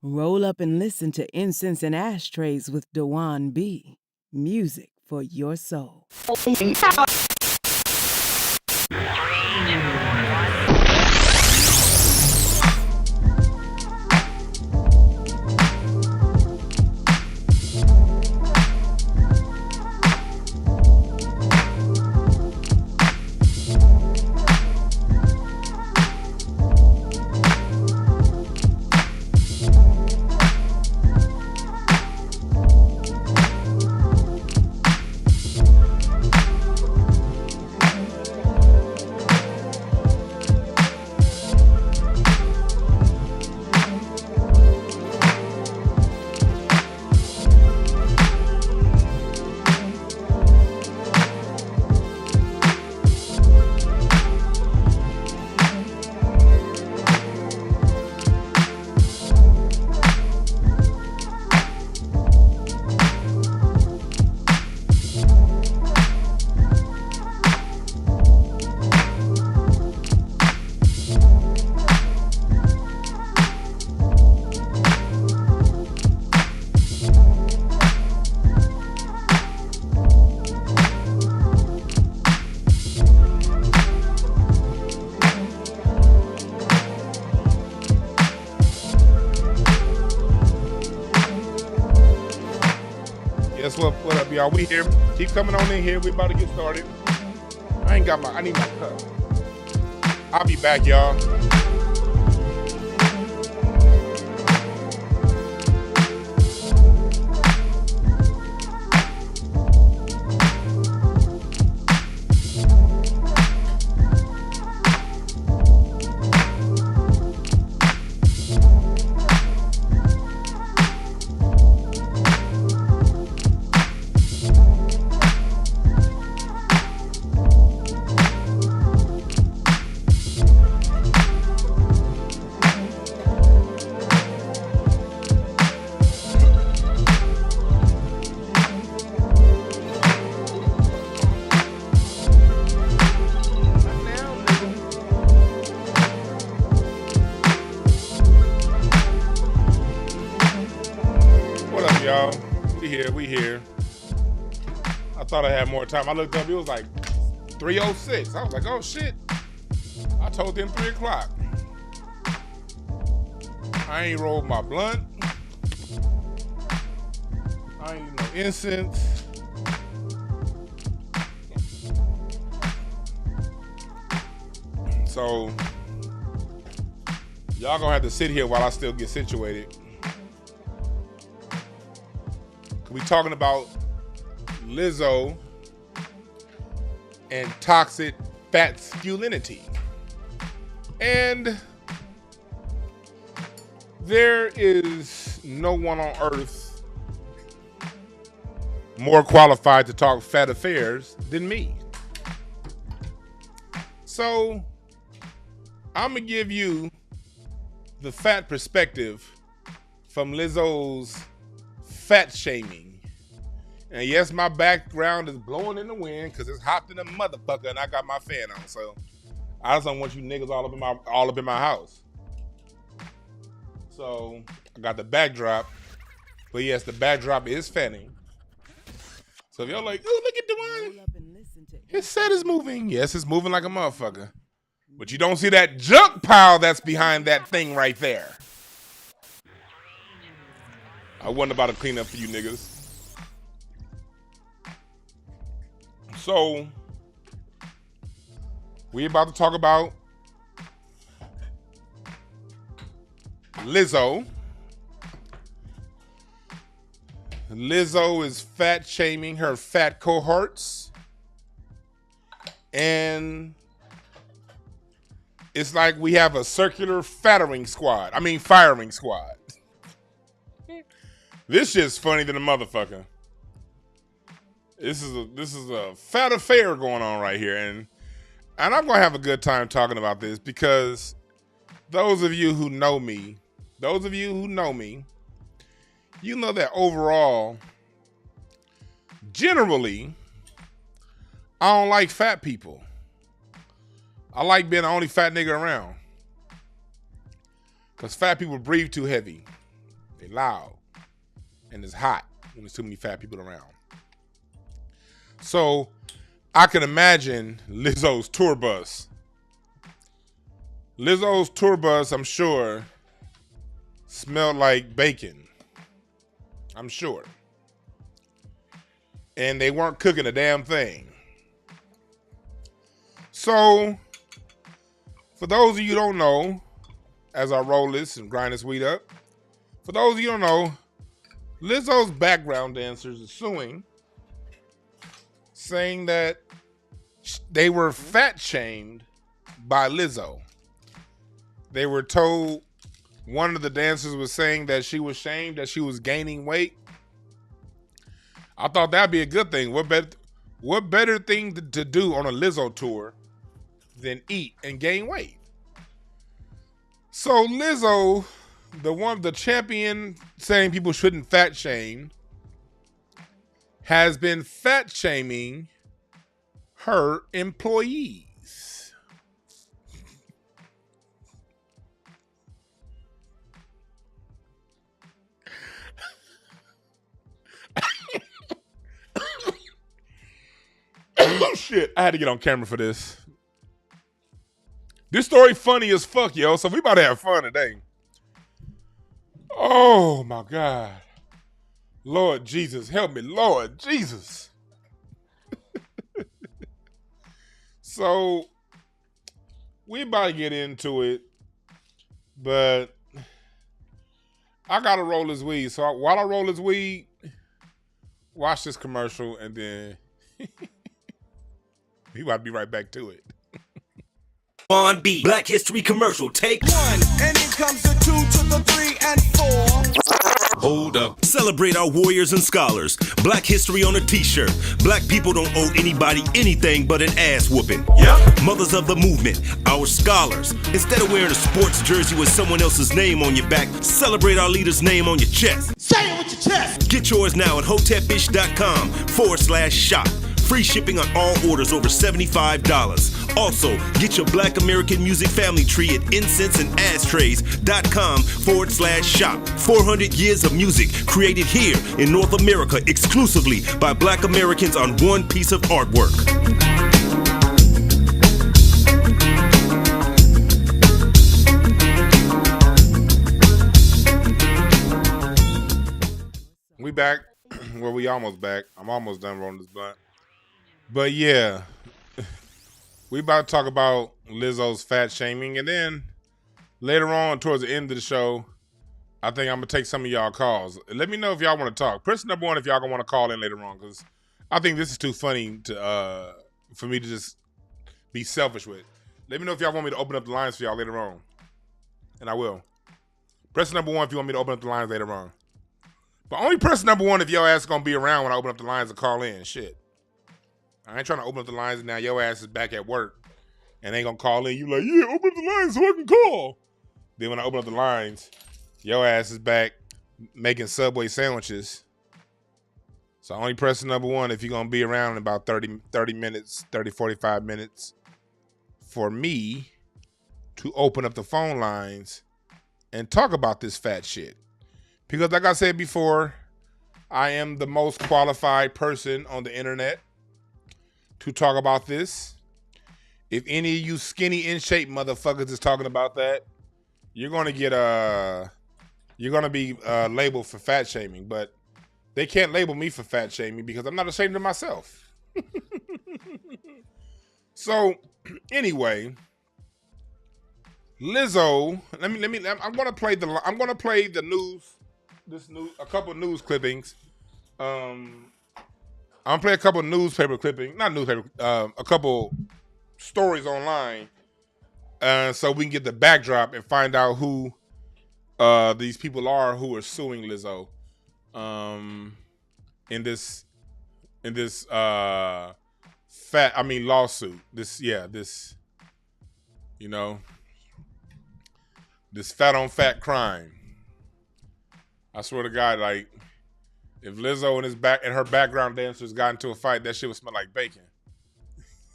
Roll up and listen to Incense and Ashtrays with Dewan B. Music for your soul. What up, y'all? We here. Keep coming on in here. We about to get started. I need my cup. I'll be back, y'all. We here. I thought I had more time. I looked up, it was like 3:06. I was like, oh shit. I told them 3 o'clock. I ain't rolled my blunt. I ain't no incense. So y'all gonna have to sit here while I still get situated. We talking about Lizzo and toxic masculinity. And there is no one on earth more qualified to talk fat affairs than me. So I'm gonna give you the fat perspective from Lizzo's fat shaming. And yes, my background is blowing in the wind because it's hot in the motherfucker and I got my fan on. So I just don't want you niggas all up in my house. So I got the backdrop. But yes, the backdrop is fanning. So if y'all like, oh, look at the one. His set is moving. Yes, it's moving like a motherfucker. But you don't see that junk pile that's behind that thing right there. I wasn't about to clean up for you niggas. So, we about to talk about Lizzo. Lizzo is fat shaming her fat cohorts. And it's like we have a circular firing squad. This shit's funny than a motherfucker. This is a fat affair going on right here, and I'm gonna have a good time talking about this because those of you who know me, you know that overall, generally, I don't like fat people. I like being the only fat nigga around. Because fat people breathe too heavy. They loud. And it's hot when there's too many fat people around. So I can imagine Lizzo's tour bus. Lizzo's tour bus, I'm sure, smelled like bacon. I'm sure. And they weren't cooking a damn thing. So, for those of you who don't know, as I roll this and grind this weed up, for those of you who don't know, Lizzo's background dancers are suing, saying that they were fat shamed by Lizzo. They were told, one of the dancers was saying that she was shamed, that she was gaining weight. I thought that'd be a good thing. What better thing to do on a Lizzo tour than eat and gain weight? So Lizzo, the champion saying people shouldn't fat shame, has been fat shaming her employees. Oh shit, I had to get on camera for this. This story funny as fuck, yo, so we about to have fun today. Oh my God. Lord Jesus, help me, Lord Jesus. So, we about to get into it, but I gotta roll this weed. So while I roll this weed, watch this commercial and then we about to be right back to it. On beat. Black History commercial. Take 1, and in comes the 2 to the 3 and 4. Hold up. Celebrate our warriors and scholars. Black history on a t-shirt. Black people don't owe anybody anything but an ass whooping. Yep. Mothers of the movement, our scholars. Instead of wearing a sports jersey with someone else's name on your back, celebrate our leader's name on your chest. Say it with your chest. Get yours now at hotepish.com/shop. Free shipping on all orders over $75. Also, get your Black American music family tree at incenseandashtrays.com/shop. 400 years of music created here in North America exclusively by Black Americans on one piece of artwork. We back. Well, we almost back. I'm almost done rolling this blunt. But yeah, we about to talk about Lizzo's fat shaming, and then later on, towards the end of the show, I think I'm gonna take some of y'all calls. Let me know if y'all want to talk. Press number 1 if y'all gonna want to call in later on, because I think this is too funny to for me to just be selfish with. Let me know if y'all want me to open up the lines for y'all later on, and I will. Press number 1 if you want me to open up the lines later on. But only press number 1 if your ass is gonna be around when I open up the lines and call in. Shit. I ain't trying to open up the lines and now your ass is back at work and ain't gonna call in. You like, yeah, open up the lines so I can call. Then when I open up the lines, your ass is back making Subway sandwiches. So only press number 1 if you're gonna be around in about 30 minutes, 45 minutes for me to open up the phone lines and talk about this fat shit. Because like I said before, I am the most qualified person on the internet to talk about this. If any of you skinny in shape motherfuckers is talking about that, you're gonna get be labeled for fat shaming. But they can't label me for fat shaming because I'm not ashamed of myself. So anyway, Lizzo, I'm gonna play the news. A couple of news clippings. I'm gonna play a couple newspaper clippings, a couple stories online, so we can get the backdrop and find out who these people are who are suing Lizzo in this lawsuit. This fat on fat crime. I swear to God, like, if Lizzo and her background dancers got into a fight, that shit would smell like bacon.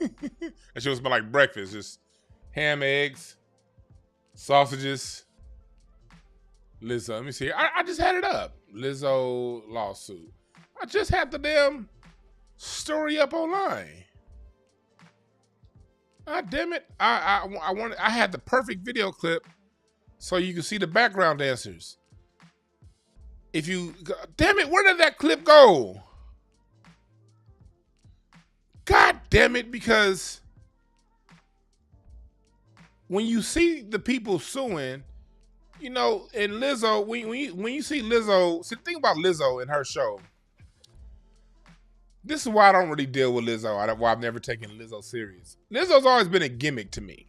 That shit would smell like breakfast. Just ham, eggs, sausages, Lizzo, let me see. I just had it up. Lizzo lawsuit. I just had the damn story up online. God damn it! I had the perfect video clip so you can see the background dancers. If you, damn it, where did that clip go? God damn it! Because when you see the people suing, you know, and Lizzo, when you see Lizzo, see the thing about Lizzo and her show. This is why I don't really deal with Lizzo. Why I've never taken Lizzo serious. Lizzo's always been a gimmick to me.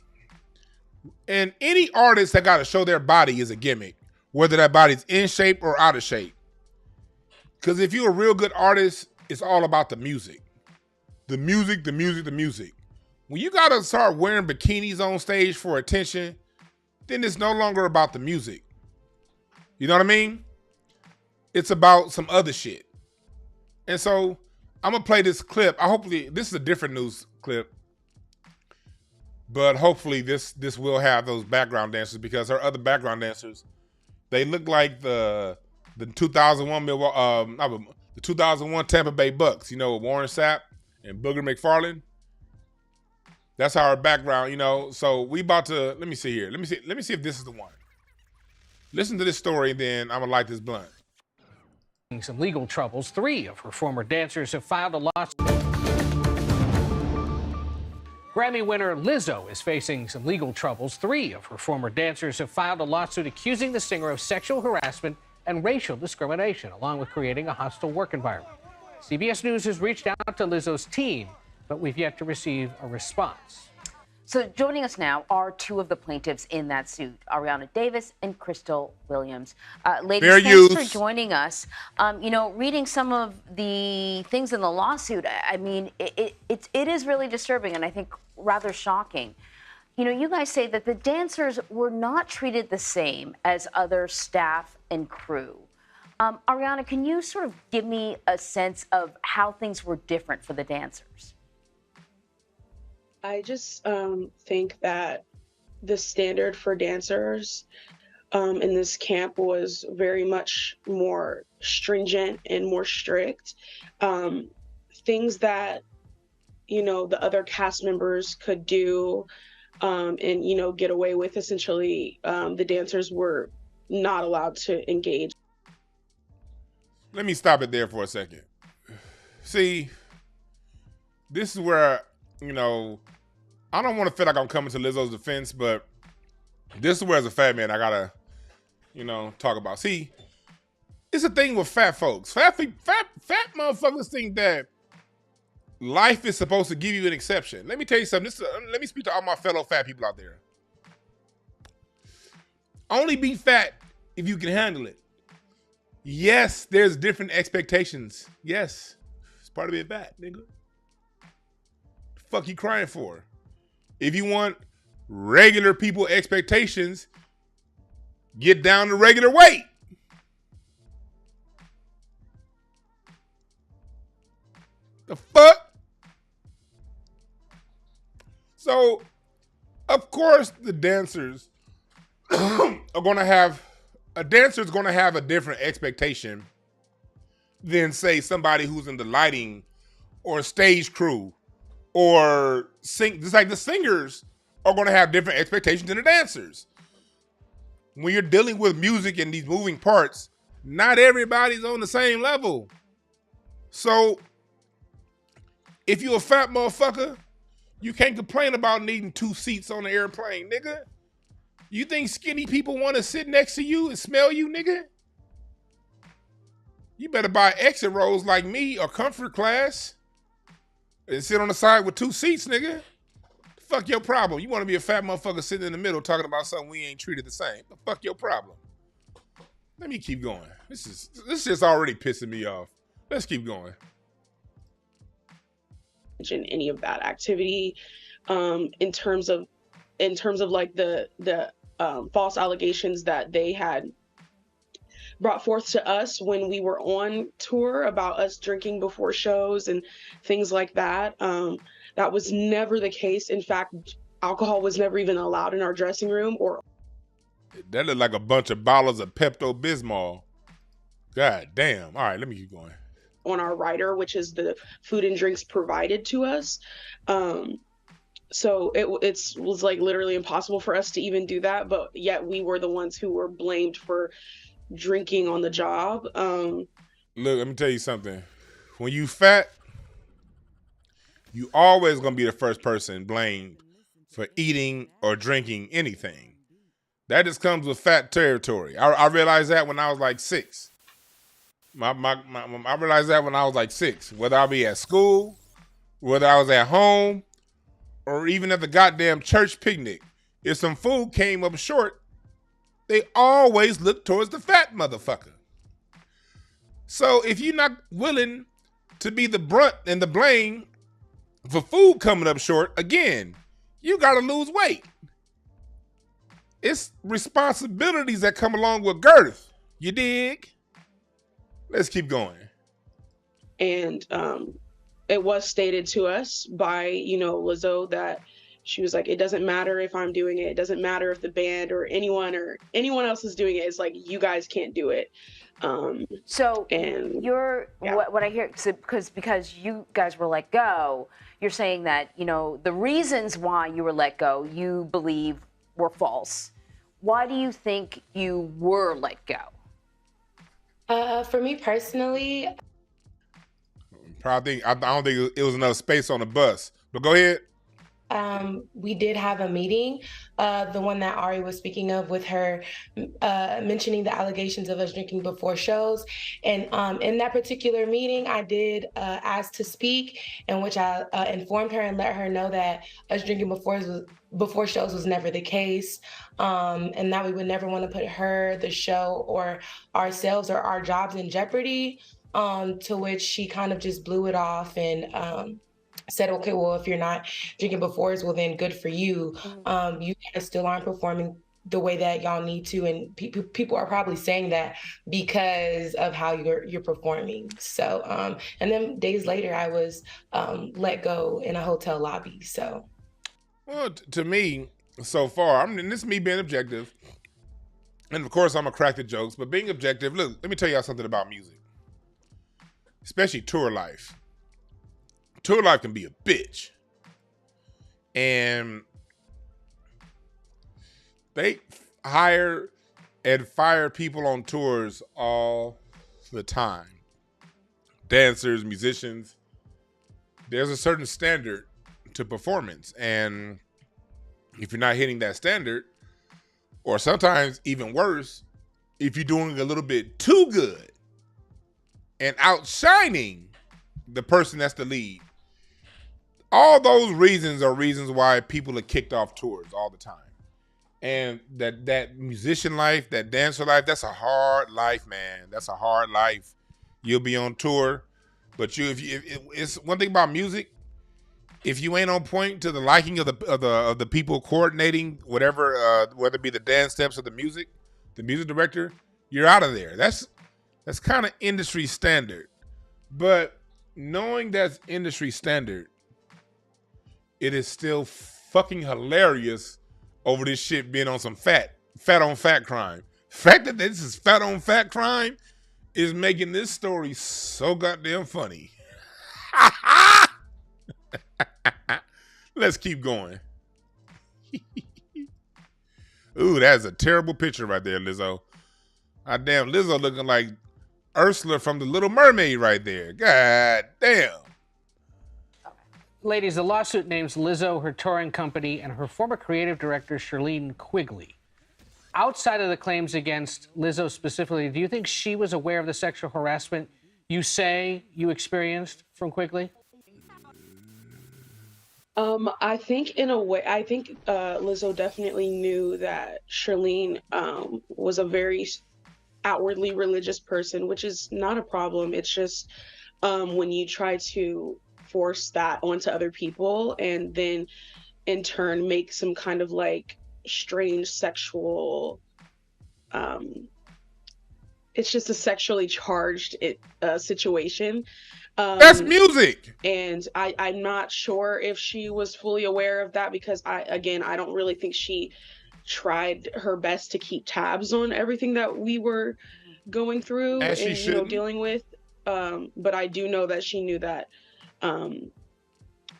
And any artist that got to show their body is a gimmick, whether that body's in shape or out of shape. Because if you're a real good artist, it's all about the music. The music, the music, the music. When you got to start wearing bikinis on stage for attention, then it's no longer about the music. You know what I mean? It's about some other shit. And so I'm gonna play this clip. Hopefully this is a different news clip, but hopefully this will have those background dancers, because her other background dancers, they look like the 2001 the 2001 Tampa Bay Bucks. You know, with Warren Sapp and Booger McFarland. That's how her background. You know, so we about to let me see here. Let me see if this is the one. Listen to this story, and then I'm gonna light this blunt. Some legal troubles. 3 of her former dancers have filed a lawsuit. Grammy winner Lizzo is facing some legal troubles. 3 of her former dancers have filed a lawsuit accusing the singer of sexual harassment and racial discrimination, along with creating a hostile work environment. CBS News has reached out to Lizzo's team, but we've yet to receive a response. So joining us now are 2 of the plaintiffs in that suit, Ariana Davis and Crystal Williams. Ladies, thanks for joining us. You know, reading some of the things in the lawsuit, I mean, it is really disturbing and I think rather shocking. You know, you guys say that the dancers were not treated the same as other staff and crew. Ariana, can you sort of give me a sense of how things were different for the dancers? I just think that the standard for dancers in this camp was very much more stringent and more strict. Things that, you know, the other cast members could do and, you know, get away with, essentially, the dancers were not allowed to engage. Let me stop it there for a second. See, this is where, you know, I don't want to feel like I'm coming to Lizzo's defense, but this is where, as a fat man, I gotta, you know, talk about. See, it's a thing with fat folks. Fat motherfuckers think that life is supposed to give you an exception. Let me tell you something. Let me speak to all my fellow fat people out there. Only be fat if you can handle it. Yes, there's different expectations. Yes, it's part of being fat, nigga. The fuck you crying for? If you want regular people expectations, get down to regular weight. The fuck? So, of course, the dancers are going to have, a dancer's going to have a different expectation than, say, somebody who's in the lighting or stage crew. Or just like the singers are going to have different expectations than the dancers. When you're dealing with music and these moving parts, not everybody's on the same level. So if you're a fat motherfucker, you can't complain about needing 2 seats on the airplane, nigga. You think skinny people want to sit next to you and smell you, nigga? You better buy exit rows like me or comfort class. And sit on the side with 2 seats, nigga. Fuck your problem. You want to be a fat motherfucker sitting in the middle talking about something we ain't treated the same. But fuck your problem. Let me keep going. This just already pissing me off. Let's keep going. In any of that activity, in terms of like the false allegations that they had brought forth to us when we were on tour about us drinking before shows and things like that. That was never the case. In fact, alcohol was never even allowed in our dressing room. Or That looked like a bunch of bottles of Pepto-Bismol. God damn. All right, let me keep going. On our rider, which is the food and drinks provided to us. So it was like literally impossible for us to even do that, but yet we were the ones who were blamed for drinking on the job. Look, let me tell you something. When you fat, you always gonna be the first person blamed for eating or drinking anything. That just comes with fat territory. I realized that when I was like 6. I realized that when I was like 6. Whether I be at school, whether I was at home, or even at the goddamn church picnic, if some food came up short, they always look towards the fat motherfucker. So if you're not willing to be the brunt and the blame for food coming up short, again, you gotta lose weight. It's responsibilities that come along with girth. You dig? Let's keep going. And it was stated to us by, Lizzo that she was like, it doesn't matter if I'm doing it. It doesn't matter if the band or anyone else is doing it. It's like, you guys can't do it. So what I hear, because you guys were let go, you're saying that, the reasons why you were let go, you believe were false. Why do you think you were let go? For me personally, I don't think it was enough space on the bus. But go ahead. We did have a meeting, the one that Ari was speaking of, with her mentioning the allegations of us drinking before shows. And in that particular meeting, I did ask to speak, in which I informed her and let her know that us drinking before shows was never the case, and that we would never want to put her, the show, or ourselves or our jobs in jeopardy. To which she kind of just blew it off and said, okay, well, if you're not drinking befores, well, then good for you. You guys still aren't performing the way that y'all need to. And people are probably saying that because of how you're performing. So, and then days later, I was let go in a hotel lobby. So. Well, to me, so far, this is me being objective. And of course, I'm going to crack the jokes, but being objective, look, let me tell y'all something about music. Especially tour life. Tour life can be a bitch. And they hire and fire people on tours all the time. Dancers, musicians. There's a certain standard to performance. And if you're not hitting that standard, or sometimes even worse, if you're doing a little bit too good and outshining the person that's the lead, all those reasons are reasons why people are kicked off tours all the time. And that musician life, that dancer life, that's a hard life, man. That's a hard life. You'll be on tour, but it's one thing about music. If you ain't on point to the liking of the people coordinating whatever, whether it be the dance steps or the music director, you're out of there. That's kind of industry standard. But knowing that's industry standard, it is still fucking hilarious over this shit being on some fat on fat crime. The fact that this is fat on fat crime is making this story so goddamn funny. Let's keep going. Ooh, that's a terrible picture right there, Lizzo. Damn, Lizzo looking like Ursula from The Little Mermaid right there. God damn. Ladies, the lawsuit names Lizzo, her touring company, and her former creative director, Charlene Quigley. Outside of the claims against Lizzo specifically, do you think she was aware of the sexual harassment you say you experienced from Quigley? I think in a way, Lizzo definitely knew that Charlene was a very outwardly religious person, which is not a problem. It's just when you try to force that onto other people and then in turn make some kind of like strange sexual it's just a sexually charged situation. That's music. And I'm not sure if she was fully aware of that because I don't really think she tried her best to keep tabs on everything that we were going through As she and shouldn't. dealing with. But I do know that she knew that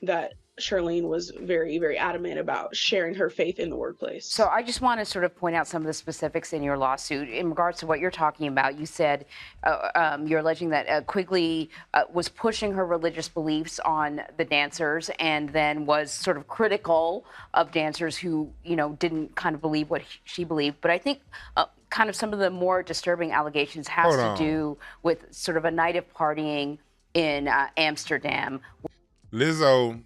that Charlene was very, very adamant about sharing her faith in the workplace. So I just want to sort of point out some of the specifics in your lawsuit. In regards to what you're talking about, you said you're alleging that Quigley was pushing her religious beliefs on the dancers and then was sort of critical of dancers who, didn't kind of believe what she believed. But I think kind of some of the more disturbing allegations has to do with sort of a night of partying in Amsterdam. Lizzo,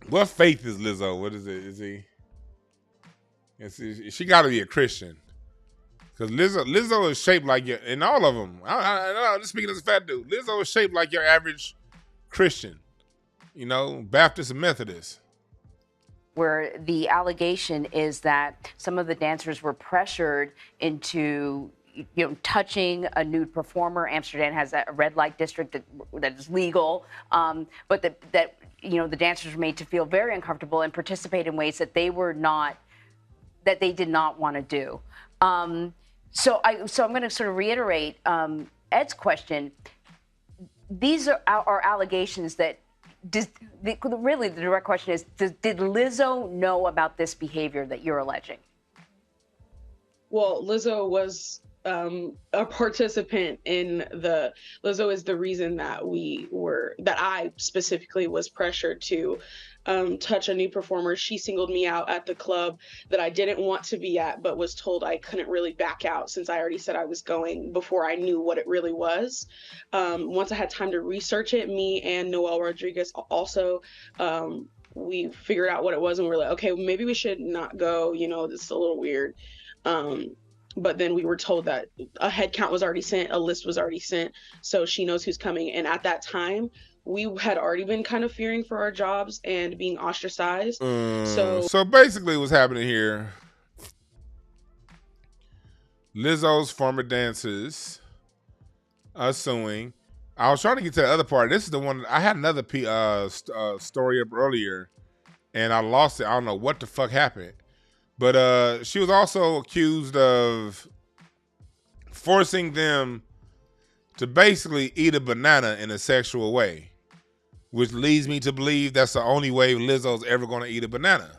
what faith is Lizzo? What is it? She got to be a Christian. Because Lizzo is shaped like and all of them. I'm just speaking as a fat dude. Lizzo is shaped like your average Christian. Baptist and Methodist. Where the allegation is that some of the dancers were pressured into touching a nude performer. Amsterdam has a red light district that is legal, but that the dancers were made to feel very uncomfortable and participate in ways that they did not want to do. So I'm going to sort of reiterate Ed's question. These are allegations that. Really, the direct question is: did Lizzo know about this behavior that you're alleging? Well, Lizzo was a participant in Lizzo is the reason that I specifically was pressured to touch a new performer. She singled me out at the club that I didn't want to be at, but was told I couldn't really back out since I already said I was going before I knew what it really was. Once I had time to research it, me and Noel Rodriguez also, we figured out what it was and we were like, okay, maybe we should not go, this is a little weird. But then we were told that a head count was already sent, a list was already sent, so she knows who's coming. And at that time, we had already been kind of fearing for our jobs and being ostracized. So basically what's happening here, Lizzo's former dancers are suing. I was trying to get to the other part. This is the one, I had another story up earlier, and I lost it. I don't know what the fuck happened. But she was also accused of forcing them to basically eat a banana in a sexual way, which leads me to believe that's the only way Lizzo's ever going to eat a banana.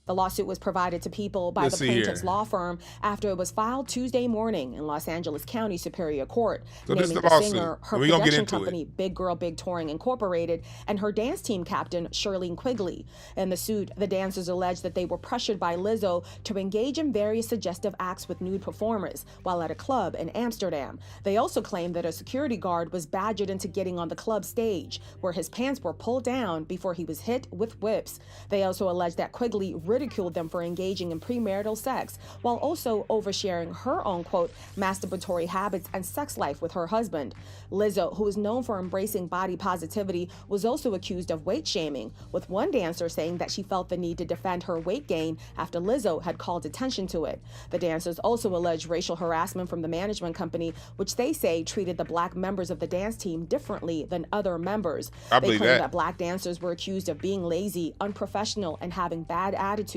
The lawsuit was provided to People by the plaintiff's law firm after it was filed Tuesday morning in Los Angeles County Superior Court, naming the singer, her production company, Big Girl Big Touring Incorporated, and her dance team captain, Charlene Quigley. In the suit, the dancers allege that they were pressured by Lizzo to engage in various suggestive acts with nude performers while at a club in Amsterdam. They also claim that a security guard was badgered into getting on the club stage, where his pants were pulled down before he was hit with whips. They also allege that Quigley ridiculed them for engaging in premarital sex, while also oversharing her own, quote, masturbatory habits and sex life with her husband. Lizzo, who is known for embracing body positivity, was also accused of weight shaming, with one dancer saying that she felt the need to defend her weight gain after Lizzo had called attention to it. The dancers also allege racial harassment from the management company, which they say treated the black members of the dance team differently than other members. They claim that black dancers were accused of being lazy, unprofessional, and having bad attitudes.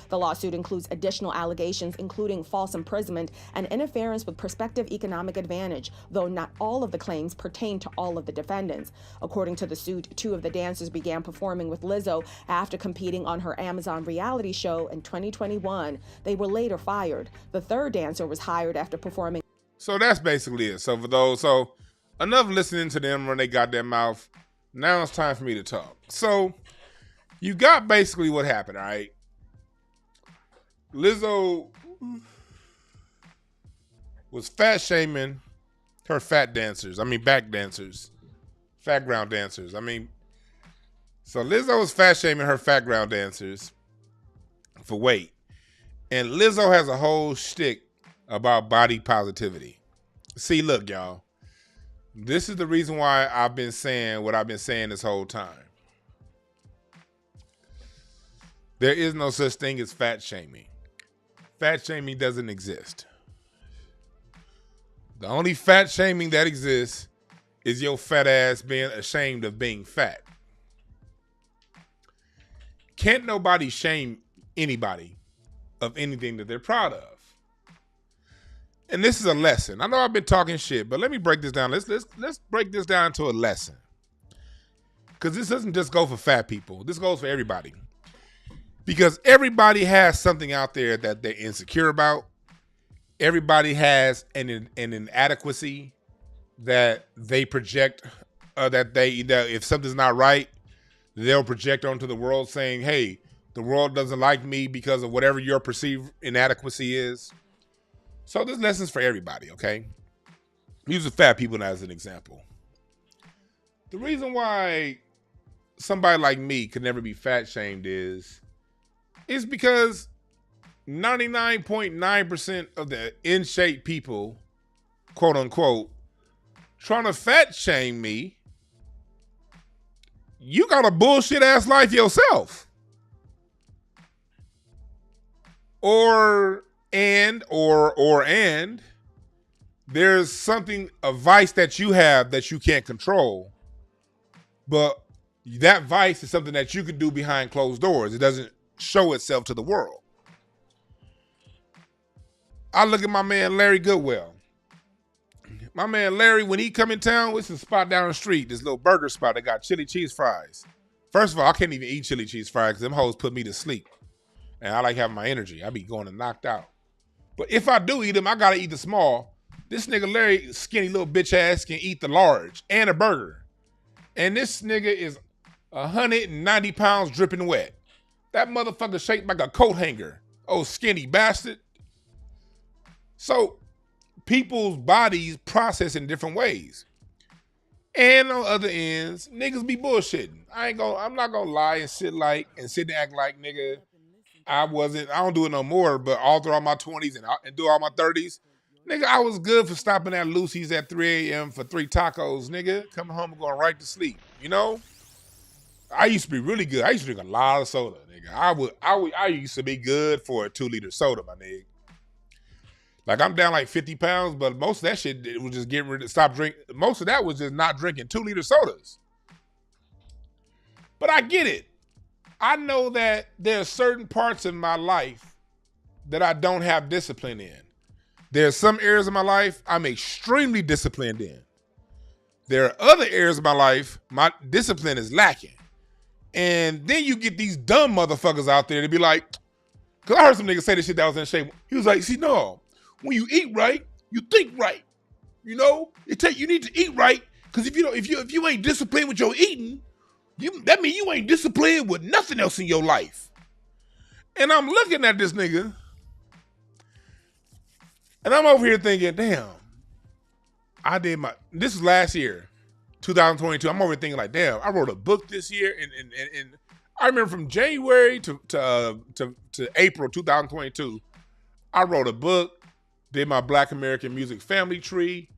The lawsuit includes additional allegations, including false imprisonment and interference with prospective economic advantage, though not all of the claims pertain to all of the defendants. According to the suit, 2 of the dancers began performing with Lizzo after competing on her Amazon reality show in 2021. They were later fired. The 3rd dancer was hired after performing. So that's basically it. So for those, enough listening to them run their goddamn mouth. Now it's time for me to talk. So you got basically what happened, all right? Lizzo was fat shaming her back dancers, fat ground dancers. So Lizzo was fat shaming her fat ground dancers for weight. And Lizzo has a whole shtick about body positivity. See, look, y'all. This is the reason why I've been saying what I've been saying this whole time. There is no such thing as fat shaming. Fat shaming doesn't exist. The only fat shaming that exists is your fat ass being ashamed of being fat. Can't nobody shame anybody of anything that they're proud of. And this is a lesson. I know I've been talking shit, but let me break this down. Let's break this down to a lesson. Because this doesn't just go for fat people. This goes for everybody. Because everybody has something out there that they're insecure about. Everybody has an inadequacy that they project, that if something's not right, they'll project onto the world saying, hey, the world doesn't like me because of whatever your perceived inadequacy is. So this lesson's for everybody, okay? Use the fat people as an example. The reason why somebody like me could never be fat shamed is because 99.9% of the in-shape people, quote unquote, trying to fat shame me, you got a bullshit ass life yourself. Or there's something, a vice that you have that you can't control, but that vice is something that you can do behind closed doors. It doesn't show itself to the world. I look at my man Larry Goodwell. My man Larry, when he come in town, it's a spot down the street, this little burger spot that got chili cheese fries. First of all, I can't even eat chili cheese fries because them hoes put me to sleep. And I like having my energy. I be going and knocked out. But if I do eat them, I gotta eat the small. This nigga Larry, skinny little bitch ass, can eat the large and a burger. And this nigga is 190 pounds dripping wet. That motherfucker shaped like a coat hanger. Oh, skinny bastard. So people's bodies process in different ways. And on other ends, niggas be bullshitting. I'm not gonna lie and sit and act like, nigga, I don't do it no more, but all throughout my 20s and through all my 30s, nigga, I was good for stopping at Lucy's at 3 a.m. for 3 tacos, nigga. Coming home and going right to sleep, you know? I used to be really good. I used to drink a lot of soda, nigga. I used to be good for a 2-liter soda, my nigga. Like, I'm down like 50 pounds, but most of that shit was just getting rid of, stop drinking. Most of that was just not drinking 2-liter sodas. But I get it. I know that there are certain parts of my life that I don't have discipline in. There are some areas of my life I'm extremely disciplined in. There are other areas of my life my discipline is lacking. And then you get these dumb motherfuckers out there to be like, because I heard some nigga say this shit that was in shape. He was like, see, no, when you eat right, you think right. You know, you need to eat right, because if you ain't disciplined with your eating, that means you ain't disciplined with nothing else in your life. And I'm looking at this nigga, and I'm over here thinking, damn, this is last year, 2022. I'm over here thinking like, damn, I wrote a book this year, and I remember from January to April 2022, I wrote a book, did my Black American music family tree,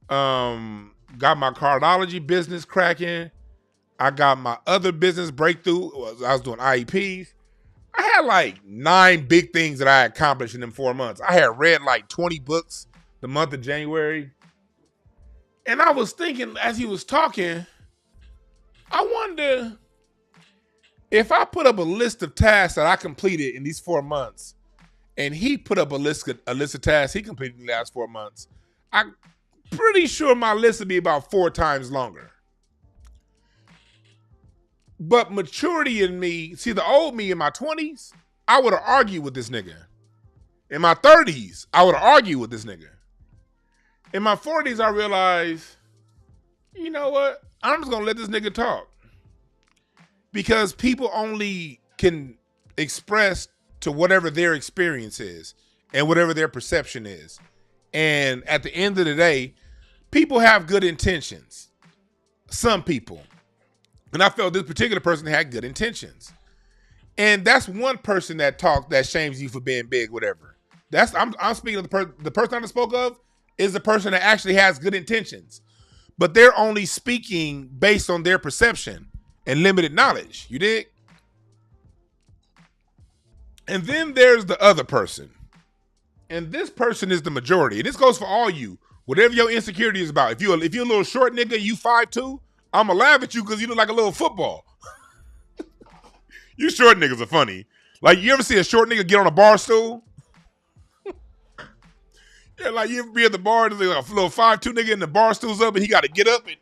got my cardiology business cracking. I got my other business breakthrough. I was doing IEPs. I had like 9 big things that I accomplished in them 4 months. I had read like 20 books the month of January. And I was thinking as he was talking, I wonder if I put up a list of tasks that I completed in these 4 months, and he put up a list of tasks he completed in the last 4 months, I'm pretty sure my list would be about 4 times longer. But maturity in me, see, the old me in my 20s, I would have argued with this nigga. In my 30s, I would have argued with this nigga. In my 40s, I realized, you know what? I'm just going to let this nigga talk. Because people only can express to whatever their experience is and whatever their perception is. And at the end of the day, people have good intentions. Some people. And I felt this particular person had good intentions. And that's one person that shames you for being big, whatever. I'm speaking of the person I just spoke of is the person that actually has good intentions. But they're only speaking based on their perception and limited knowledge. You dig? And then there's the other person. And this person is the majority. And this goes for all you. Whatever your insecurity is about. If you're a little short nigga, you 5'2", I'm going to laugh at you because you look like a little football. You short niggas are funny. Like, you ever see a short nigga get on a bar stool? Yeah, like you ever be at the bar, there's like a little 5'2" nigga in the bar stools up and he got to get up and...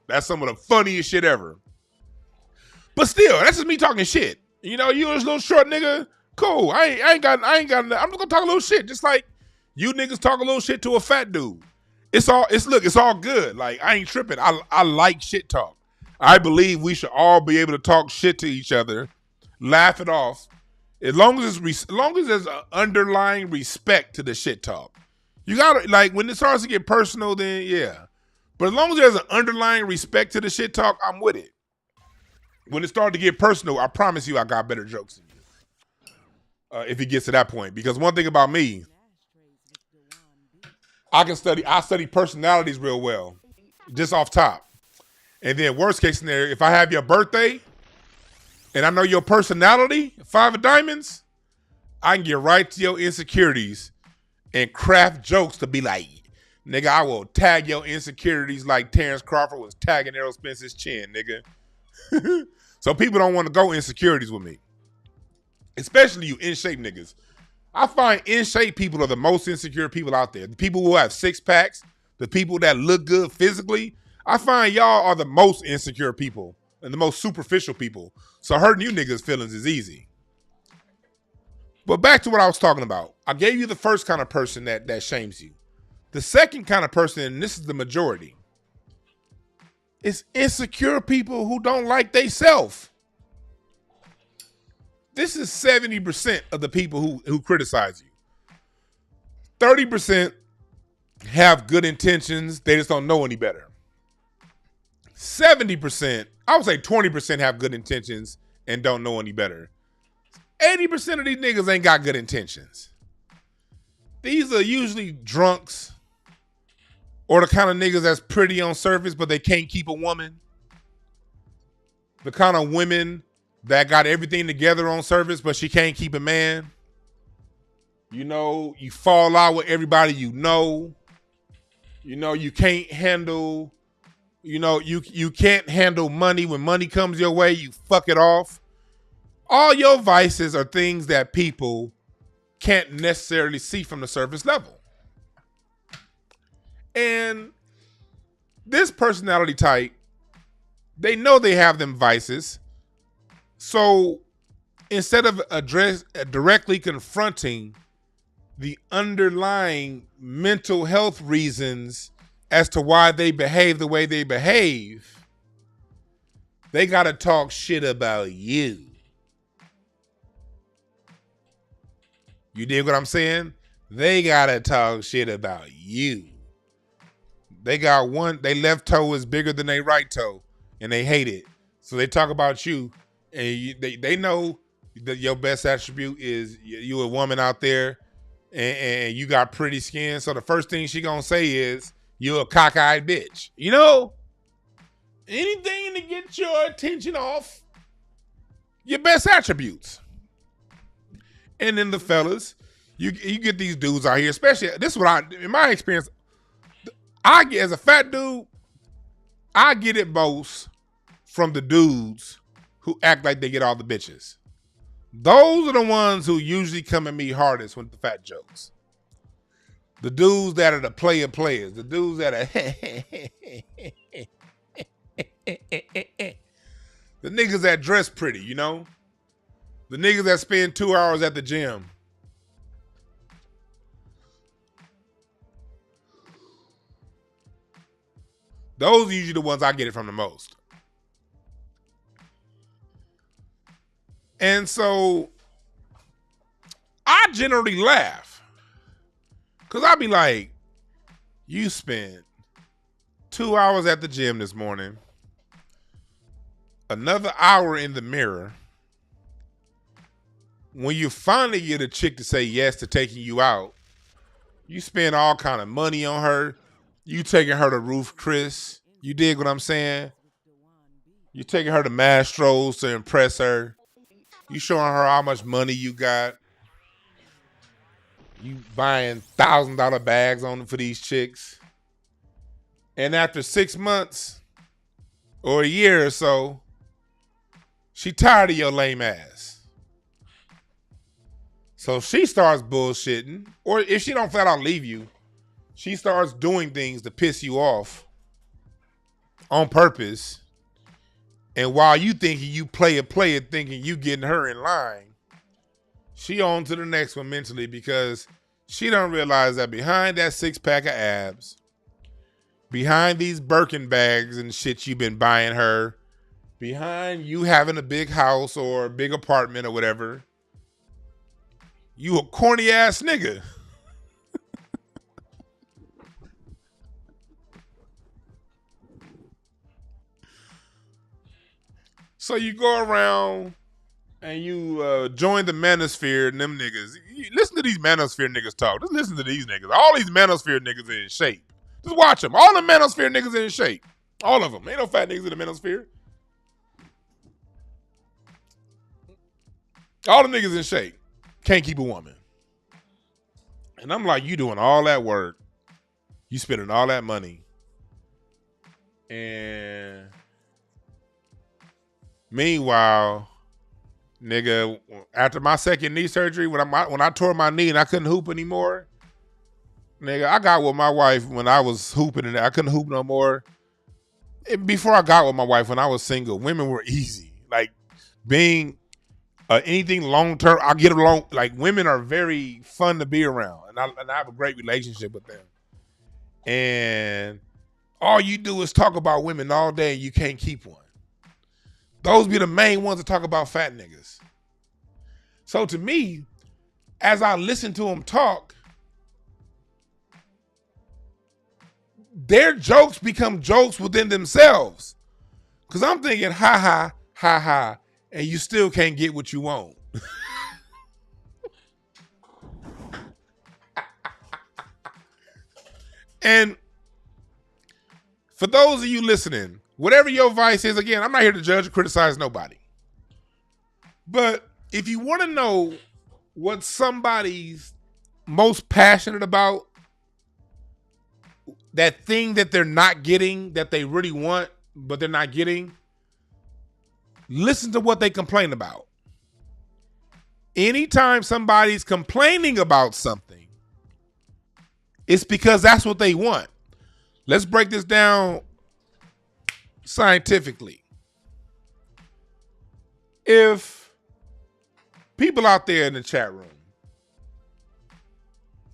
That's some of the funniest shit ever. But still, that's just me talking shit. You know, you this little short nigga, cool. I ain't got. I'm just gonna talk a little shit, just like you niggas talk a little shit to a fat dude. It's all good. Like, I ain't tripping. I like shit talk. I believe we should all be able to talk shit to each other, laugh it off, as long as there's an underlying respect to the shit talk. You gotta, like, when it starts to get personal, then yeah. But as long as there's an underlying respect to the shit talk, I'm with it. When it started to get personal, I promise you I got better jokes than you. If it gets to that point. Because one thing about me, I study personalities real well. Just off top. And then worst case scenario, if I have your birthday and I know your personality, 5 of diamonds, I can get right to your insecurities and craft jokes to be like, nigga, I will tag your insecurities like Terrence Crawford was tagging Errol Spence's chin, nigga. So people don't want to go insecurities with me. Especially you in-shape niggas. I find in-shape people are the most insecure people out there. The people who have 6-packs, the people that look good physically, I find y'all are the most insecure people and the most superficial people. So hurting you niggas' feelings is easy. But back to what I was talking about. I gave you the first kind of person that shames you. The second kind of person, and this is the majority, is insecure people who don't like theyself. This is 70% of the people who criticize you. 30% have good intentions, they just don't know any better. 70%, I would say 20% have good intentions and don't know any better. 80% of these niggas ain't got good intentions. These are usually drunks or the kind of niggas that's pretty on surface, but they can't keep a woman. The kind of women that got everything together on surface, but she can't keep a man. You know, you fall out with everybody you know. You know, you can't handle, you can't handle money. When money comes your way, you fuck it off. All your vices are things that people can't necessarily see from the surface level. And this personality type, they know they have them vices. So instead of directly confronting the underlying mental health reasons as to why they behave the way they behave, they got to talk shit about you. You dig what I'm saying? They got to talk shit about you. They left toe is bigger than their right toe and they hate it. So they talk about you. And they know that your best attribute is you a woman out there and you got pretty skin. So the first thing she gonna say is, you a cockeyed bitch. You know? Anything to get your attention off your best attributes. And then the fellas, you get these dudes out here, especially, this is what in my experience, I get, as a fat dude, I get it most from the dudes who act like they get all the bitches. Those are the ones who usually come at me hardest with the fat jokes. The dudes that are the players. The dudes that are the niggas that dress pretty, you know? The niggas that spend 2 hours at the gym. Those are usually the ones I get it from the most. And so I generally laugh. Because I be like, you spent 2 hours at the gym this morning, another hour in the mirror. When you finally get a chick to say yes to taking you out, you spend all kind of money on her. You taking her to Ruth Chris. You dig what I'm saying? You taking her to Mastro's to impress her. You showing her how much money you got. You buying $1,000 bags on them for these chicks. And after 6 months or a year or so, She tired of your lame ass. So she starts bullshitting, or if she don't flat out leave you, she starts doing things to piss you off on purpose. And while you thinking you play it, thinking you getting her in line, she on to the next one mentally because she don't realize that behind that 6-pack of abs, behind these Birkin bags and shit you've been buying her, behind you having a big house or a big apartment or whatever, you a corny ass nigga. So you go around and you join the manosphere and them niggas. You listen to these manosphere niggas talk. Just listen to these niggas. All these manosphere niggas are in shape. Just watch them. All the manosphere niggas are in shape. All of them. Ain't no fat niggas in the manosphere. All the niggas in shape. Can't keep a woman. And I'm like, you doing all that work. You spending all that money. And meanwhile, nigga, after my second knee surgery, when I tore my knee and I couldn't hoop anymore, nigga, I got with my wife when I was hooping and I couldn't hoop no more. And before I got with my wife, when I was single, women were easy. Like being anything long term, I get along. Like women are very fun to be around, and I have a great relationship with them. And all you do is talk about women all day, and you can't keep one. Those be the main ones to talk about fat niggas. So to me, as I listen to them talk, their jokes become jokes within themselves. Because I'm thinking, ha ha, ha ha, and you still can't get what you want. And for those of you listening, whatever your vice is, again, I'm not here to judge or criticize nobody. But if you want to know what somebody's most passionate about, that thing that they're not getting, that they really want, but they're not getting, listen to what they complain about. Anytime somebody's complaining about something, it's because that's what they want. Let's break this down scientifically. If people out there in the chat room,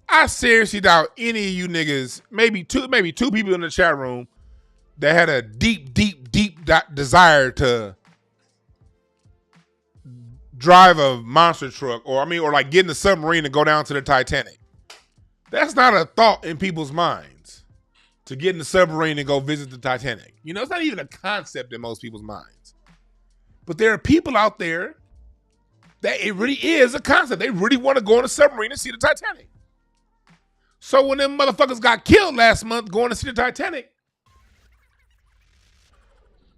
I seriously doubt any of you niggas, maybe two people in the chat room that had a deep desire to drive a monster truck or like get in a submarine and go down to the Titanic. That's not a thought in people's minds, to get in the submarine and go visit the Titanic. You know, it's not even a concept in most people's minds. But there are people out there that it really is a concept. They really want to go in a submarine and see the Titanic. So when them motherfuckers got killed last month going to see the Titanic,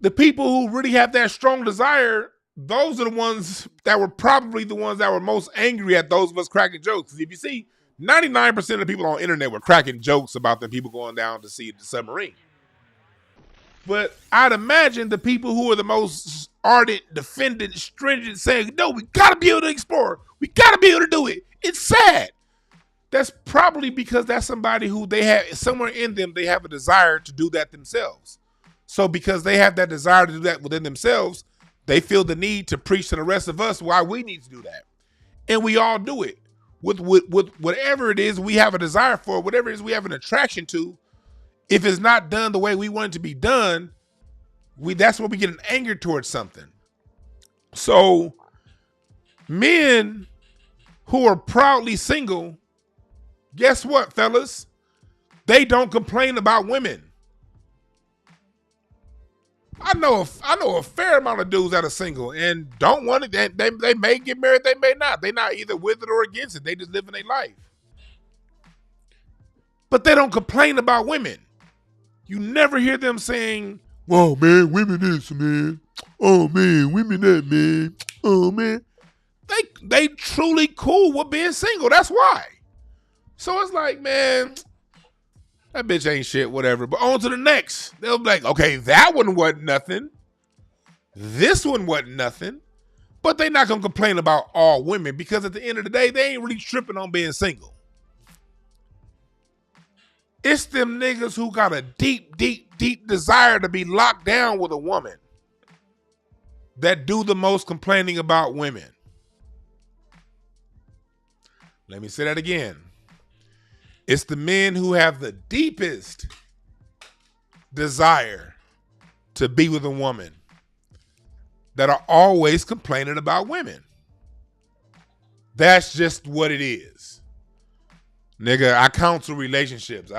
the people who really have that strong desire, those are the ones that were probably the ones that were most angry at those of us cracking jokes. If you see, 99% of the people on the internet were cracking jokes about the people going down to see the submarine. But I'd imagine the people who are the most ardent, defendant, stringent, saying, no, we got to be able to explore. We got to be able to do it. It's sad. That's probably because that's somebody who they have, somewhere in them, they have a desire to do that themselves. So because they have that desire to do that within themselves, they feel the need to preach to the rest of us why we need to do that. And we all do it. With whatever it is we have a desire for, whatever it is we have an attraction to, if it's not done the way we want it to be done, that's where we get an anger towards something. So men who are proudly single, guess what, fellas? They don't complain about women. I know a fair amount of dudes that are single and don't want it. They may get married, they may not. They're not either with it or against it. They just living their life. But they don't complain about women. You never hear them saying, "Whoa, man, women this, man. Oh man, women that, man. Oh man." They truly cool with being single. That's why. So it's like, man, that bitch ain't shit, whatever. But on to the next. They'll be like, okay, that one wasn't nothing. This one wasn't nothing. But they not going to complain about all women because at the end of the day, they ain't really tripping on being single. It's them niggas who got a deep, deep, deep desire to be locked down with a woman that do the most complaining about women. Let me say that again. It's the men who have the deepest desire to be with a woman that are always complaining about women. That's just what it is. Nigga, I counsel relationships.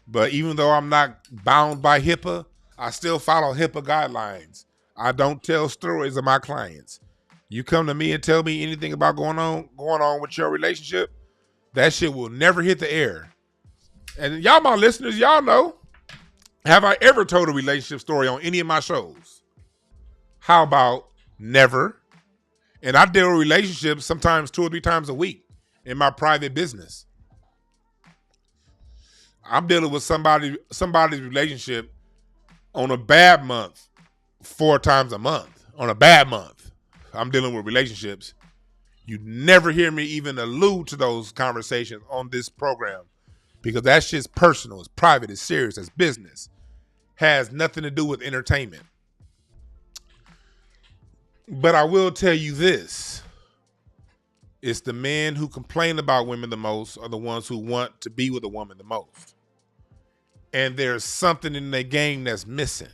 But even though I'm not bound by HIPAA, I still follow HIPAA guidelines. I don't tell stories of my clients. You come to me and tell me anything about going on with your relationship, that shit will never hit the air. And y'all, my listeners, y'all know, have I ever told a relationship story on any of my shows? How about never? And I deal with relationships sometimes 2 or 3 times a week in my private business. I'm dealing with somebody's relationship on a bad month 4 times a month. On a bad month, I'm dealing with relationships. You never hear me even allude to those conversations on this program because that shit's personal, it's private, it's serious, it's business. Has nothing to do with entertainment. But I will tell you this. It's the men who complain about women the most are the ones who want to be with a woman the most. And there's something in their game that's missing.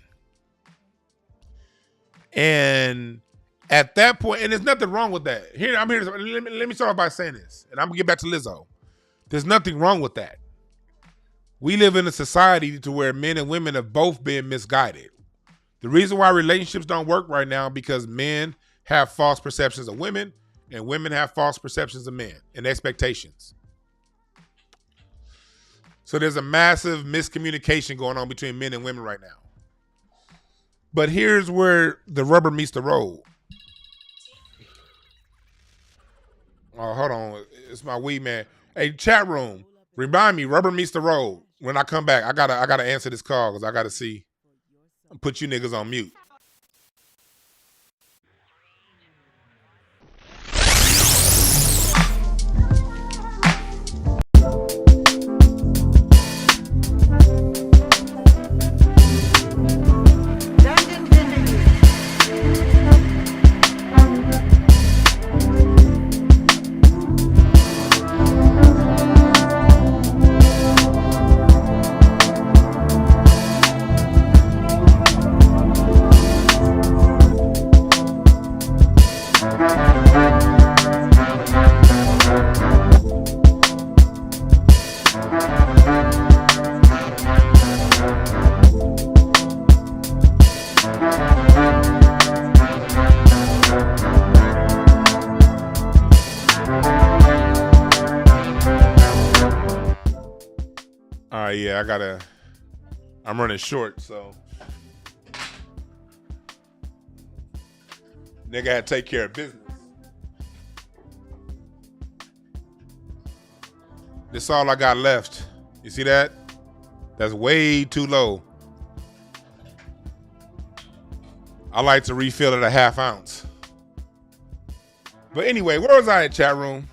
And at that point, and there's nothing wrong with that. Let me start off by saying this, and I'm going to get back to Lizzo. There's nothing wrong with that. We live in a society to where men and women have both been misguided. The reason why relationships don't work right now is because men have false perceptions of women and women have false perceptions of men and expectations. So there's a massive miscommunication going on between men and women right now. But here's where the rubber meets the road. Oh, hold on. It's my weed man. Hey, chat room, remind me, rubber meets the road. When I come back, I gotta answer this call because I gotta see. Put you niggas on mute. Yeah, I'm running short, so nigga had to take care of business. This is all I got left. You see that? That's way too low. I like to refill it a ½ ounce. But anyway, where was I at, chat room?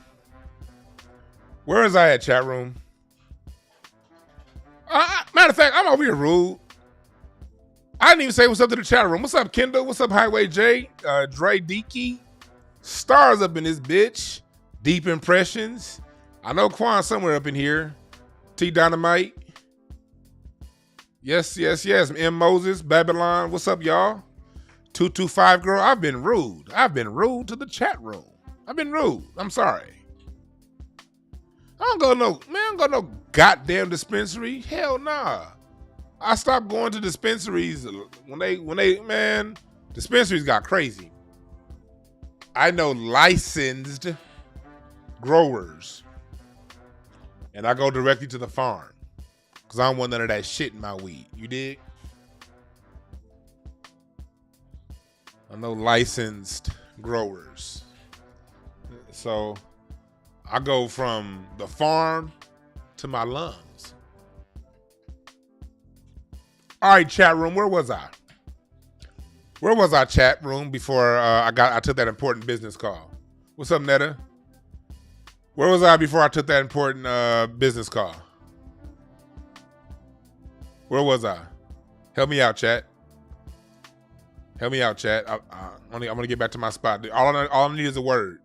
Matter of fact, I'm over here rude. I didn't even say what's up to the chat room. What's up, Kendall? What's up, Highway J? Dre Deaky. Stars up in this bitch. Deep Impressions. I know Quan somewhere up in here. T Dynamite. Yes. M Moses, Babylon. What's up, y'all? 225 girl. I've been rude. To the chat room. I've been rude. I'm sorry. I don't go to no goddamn dispensary. Hell nah. I stopped going to dispensaries when they dispensaries got crazy. I know licensed growers. And I go directly to the farm. Because I don't want none of that shit in my weed. You dig? I know licensed growers. So I go from the farm to my lungs. All right, chat room, where was I? Where was our chat room before I took that important business call? What's up, Netta? Where was I before I took that important business call? Where was I? Help me out, chat. Help me out, chat. I'm gonna get back to my spot. All I need is a word.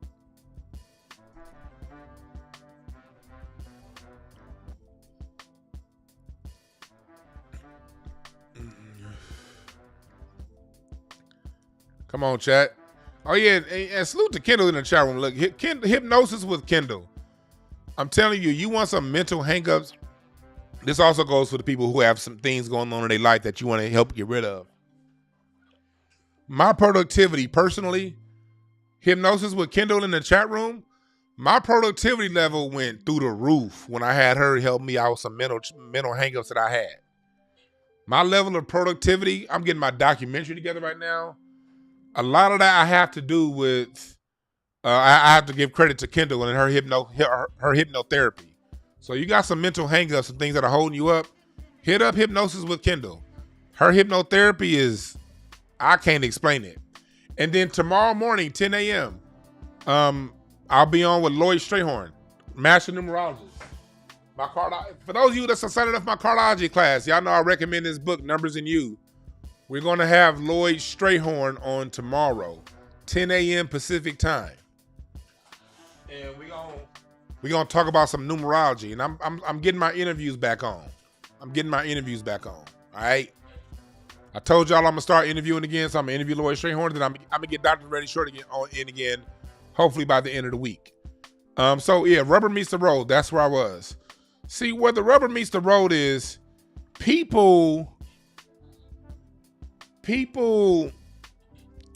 Come on, chat. Oh, yeah, and salute to Kendall in the chat room. Look, hypnosis with Kendall. I'm telling you, you want some mental hangups. This also goes for the people who have some things going on in their life that you want to help get rid of. My productivity, personally, hypnosis with Kendall in the chat room, my productivity level went through the roof when I had her help me out with some mental hangups that I had. My level of productivity, I'm getting my documentary together right now. A lot of that I have to do with, I have to give credit to Kendall and her hypnotherapy. So you got some mental hangups and things that are holding you up, hit up hypnosis with Kendall. Her hypnotherapy is, I can't explain it. And then tomorrow morning, 10 a.m., I'll be on with Lloyd Strayhorn, Master Numerologist. For those of you that's signed up for my cardiology class, y'all know I recommend this book, Numbers in You. We're going to have Lloyd Strayhorn on tomorrow, 10 a.m. Pacific time. And we're going to talk about some numerology. And I'm getting my interviews back on. All right? I told y'all I'm going to start interviewing again, so I'm going to interview Lloyd Strayhorn, then I'm going to get Dr. Reddy Short again, hopefully by the end of the week. So, yeah, rubber meets the road. That's where I was. See, where the rubber meets the road is people,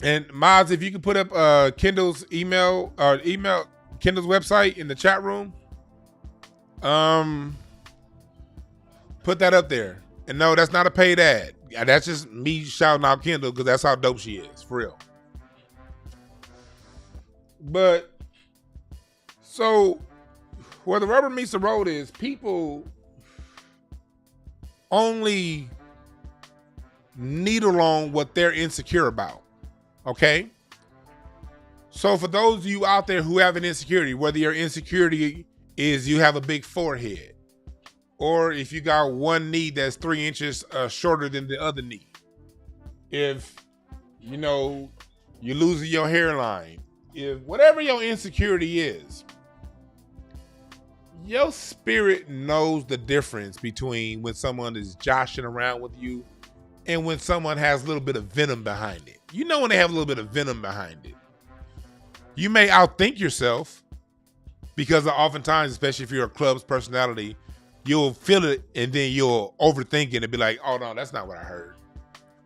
and Miles, if you could put up Kendall's email Kendall's website in the chat room, put that up there. And no, that's not a paid ad. That's just me shouting out Kendall because that's how dope she is, for real. But so where the rubber meets the road is people only needle on what they're insecure about. Okay? So for those of you out there who have an insecurity, whether your insecurity is you have a big forehead, or if you got one knee that's 3 inches shorter than the other knee, if you're losing your hairline, if whatever your insecurity is, your spirit knows the difference between when someone is joshing around with you and when someone has a little bit of venom behind it. You know when they have a little bit of venom behind it. You may outthink yourself because oftentimes, especially if you're a club's personality, you'll feel it and then you'll overthink it and be like, oh no, that's not what I heard.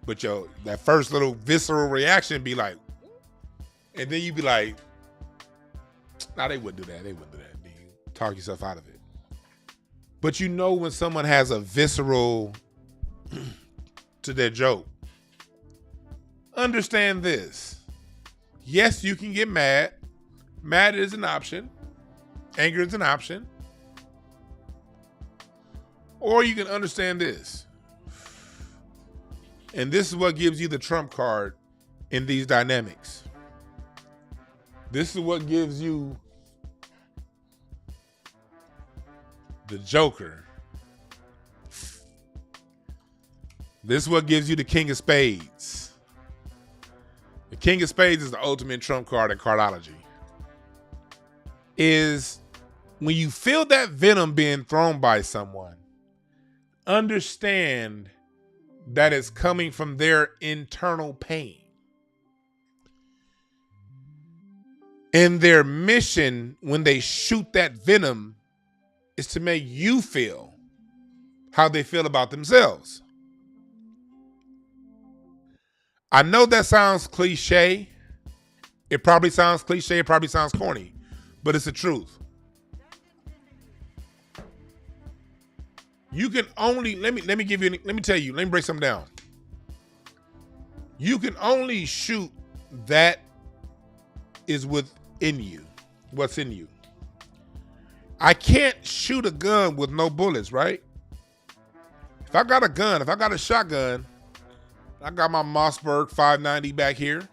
But that first little visceral reaction be like, and then you be like, nah, they wouldn't do that. They wouldn't do that. Then you talk yourself out of it. But you know when someone has a visceral to their joke. Understand this. Yes, you can get mad. Mad is an option. Anger is an option. Or you can understand this. And this is what gives you the trump card in these dynamics. This is what gives you the Joker. This is what gives you the King of Spades. The King of Spades is the ultimate trump card in cardology. Is when you feel that venom being thrown by someone, understand that it's coming from their internal pain. And their mission when they shoot that venom is to make you feel how they feel about themselves. I know that sounds cliche. It probably sounds cliche. It probably sounds corny, but it's the truth. You can only, let me tell you, let me break something down. You can only shoot that is within you, what's in you. I can't shoot a gun with no bullets, right? If I got a gun, if I got a shotgun, I got my Mossberg 590 back here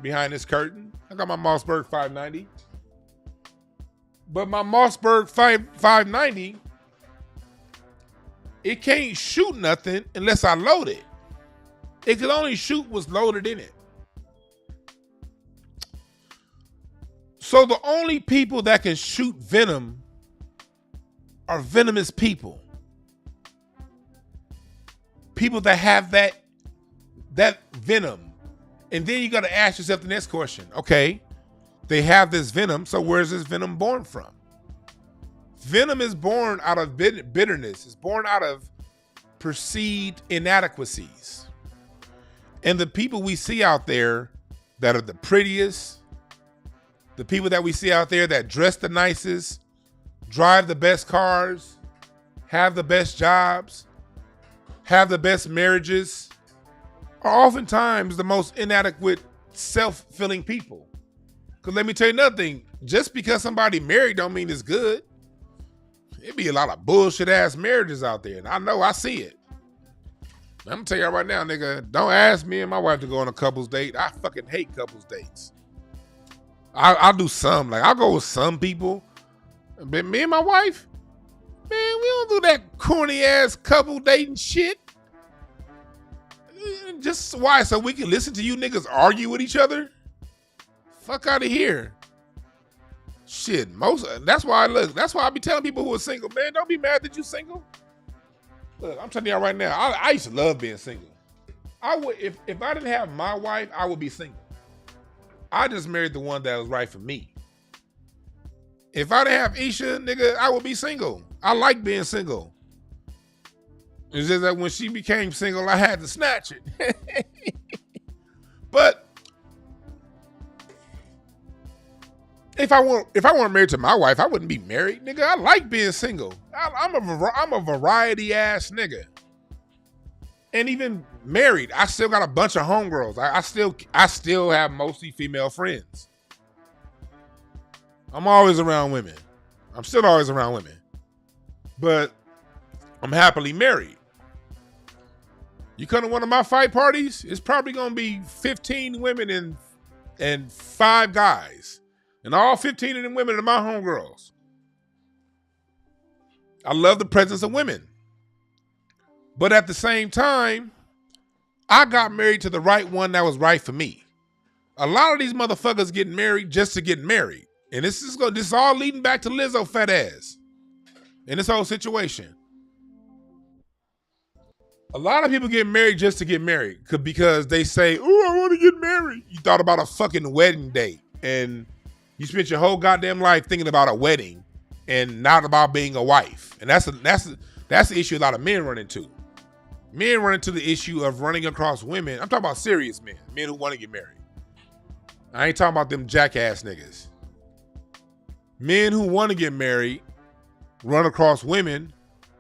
behind this curtain. I got my Mossberg 590. But my Mossberg 590, it can't shoot nothing unless I load it. It can only shoot what's loaded in it. So the only people that can shoot venom are venomous people. People that have that venom. And then you got to ask yourself the next question. Okay, they have this venom, so where's this venom born from? Venom is born out of bitterness. It's born out of perceived inadequacies. And the people we see out there that are the prettiest, the people that we see out there that dress the nicest, drive the best cars, have the best jobs, have the best marriages, are oftentimes the most inadequate, self-filling people. Because let me tell you another thing, just because somebody married don't mean it's good. It be a lot of bullshit ass marriages out there, and I know, I see it. I'm gonna tell y'all right now, nigga, don't ask me and my wife to go on a couples date. I fucking hate couples dates. I'll do some, like I'll go with some people, but me and my wife, man, we don't do that corny ass couple dating shit. Just why? So we can listen to you niggas argue with each other? Fuck out of here. Shit, that's why I be telling people who are single, man, don't be mad that you single. Look, I'm telling y'all right now, I used to love being single. I would, if I didn't have my wife, I would be single. I just married the one that was right for me. If I didn't have Isha, nigga, I would be single. I like being single. It's just that when she became single, I had to snatch it. But if I weren't married to my wife, I wouldn't be married, nigga. I like being single. I'm a variety ass nigga. And even married, I still got a bunch of homegirls. I still have mostly female friends. I'm always around women. I'm still always around women. But I'm happily married. You come to one of my fight parties, it's probably gonna be 15 women and 5 guys. And all 15 of them women are my homegirls. I love the presence of women. But at the same time, I got married to the right one that was right for me. A lot of these motherfuckers get married just to get married. And this is all leading back to Lizzo fat ass. In this whole situation. A lot of people get married just to get married because they say, oh, I want to get married. You thought about a fucking wedding date and you spent your whole goddamn life thinking about a wedding and not about being a wife. And that's the issue a lot of men run into. Men run into the issue of running across women. I'm talking about serious men who want to get married. I ain't talking about them jackass niggas. Men who want to get married run across women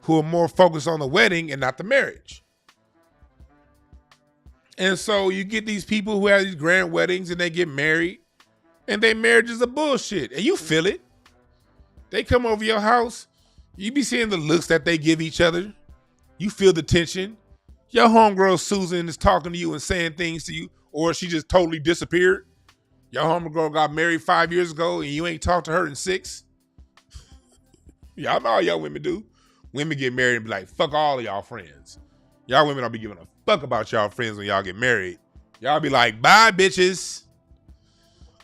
who are more focused on the wedding and not the marriage. And so you get these people who have these grand weddings and they get married and their marriage is a bullshit. And you feel it. They come over your house. You be seeing the looks that they give each other. You feel the tension. Your homegirl Susan is talking to you and saying things to you, or she just totally disappeared. Your homegirl got married 5 years ago and you ain't talked to her in 6. Y'all know how y'all women do. Women get married and be like, fuck all of y'all friends. Y'all women don't be giving a fuck about y'all friends when y'all get married. Y'all be like, bye, bitches.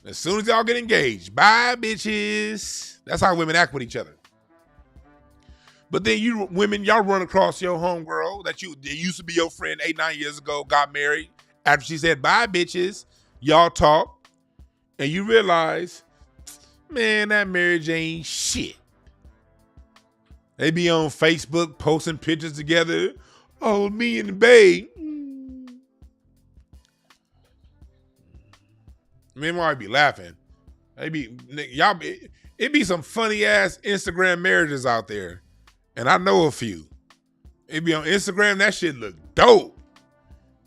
As soon as y'all get engaged, bye, bitches. That's how women act with each other. But then you women, y'all run across your homegirl that used to be your friend 8-9 years ago, got married. After she said, bye, bitches, y'all talk. And you realize, man, that marriage ain't shit. They be on Facebook posting pictures together. Oh, me and the babe. Men might be laughing. It be some funny ass Instagram marriages out there. And I know a few. It be on Instagram, that shit look dope.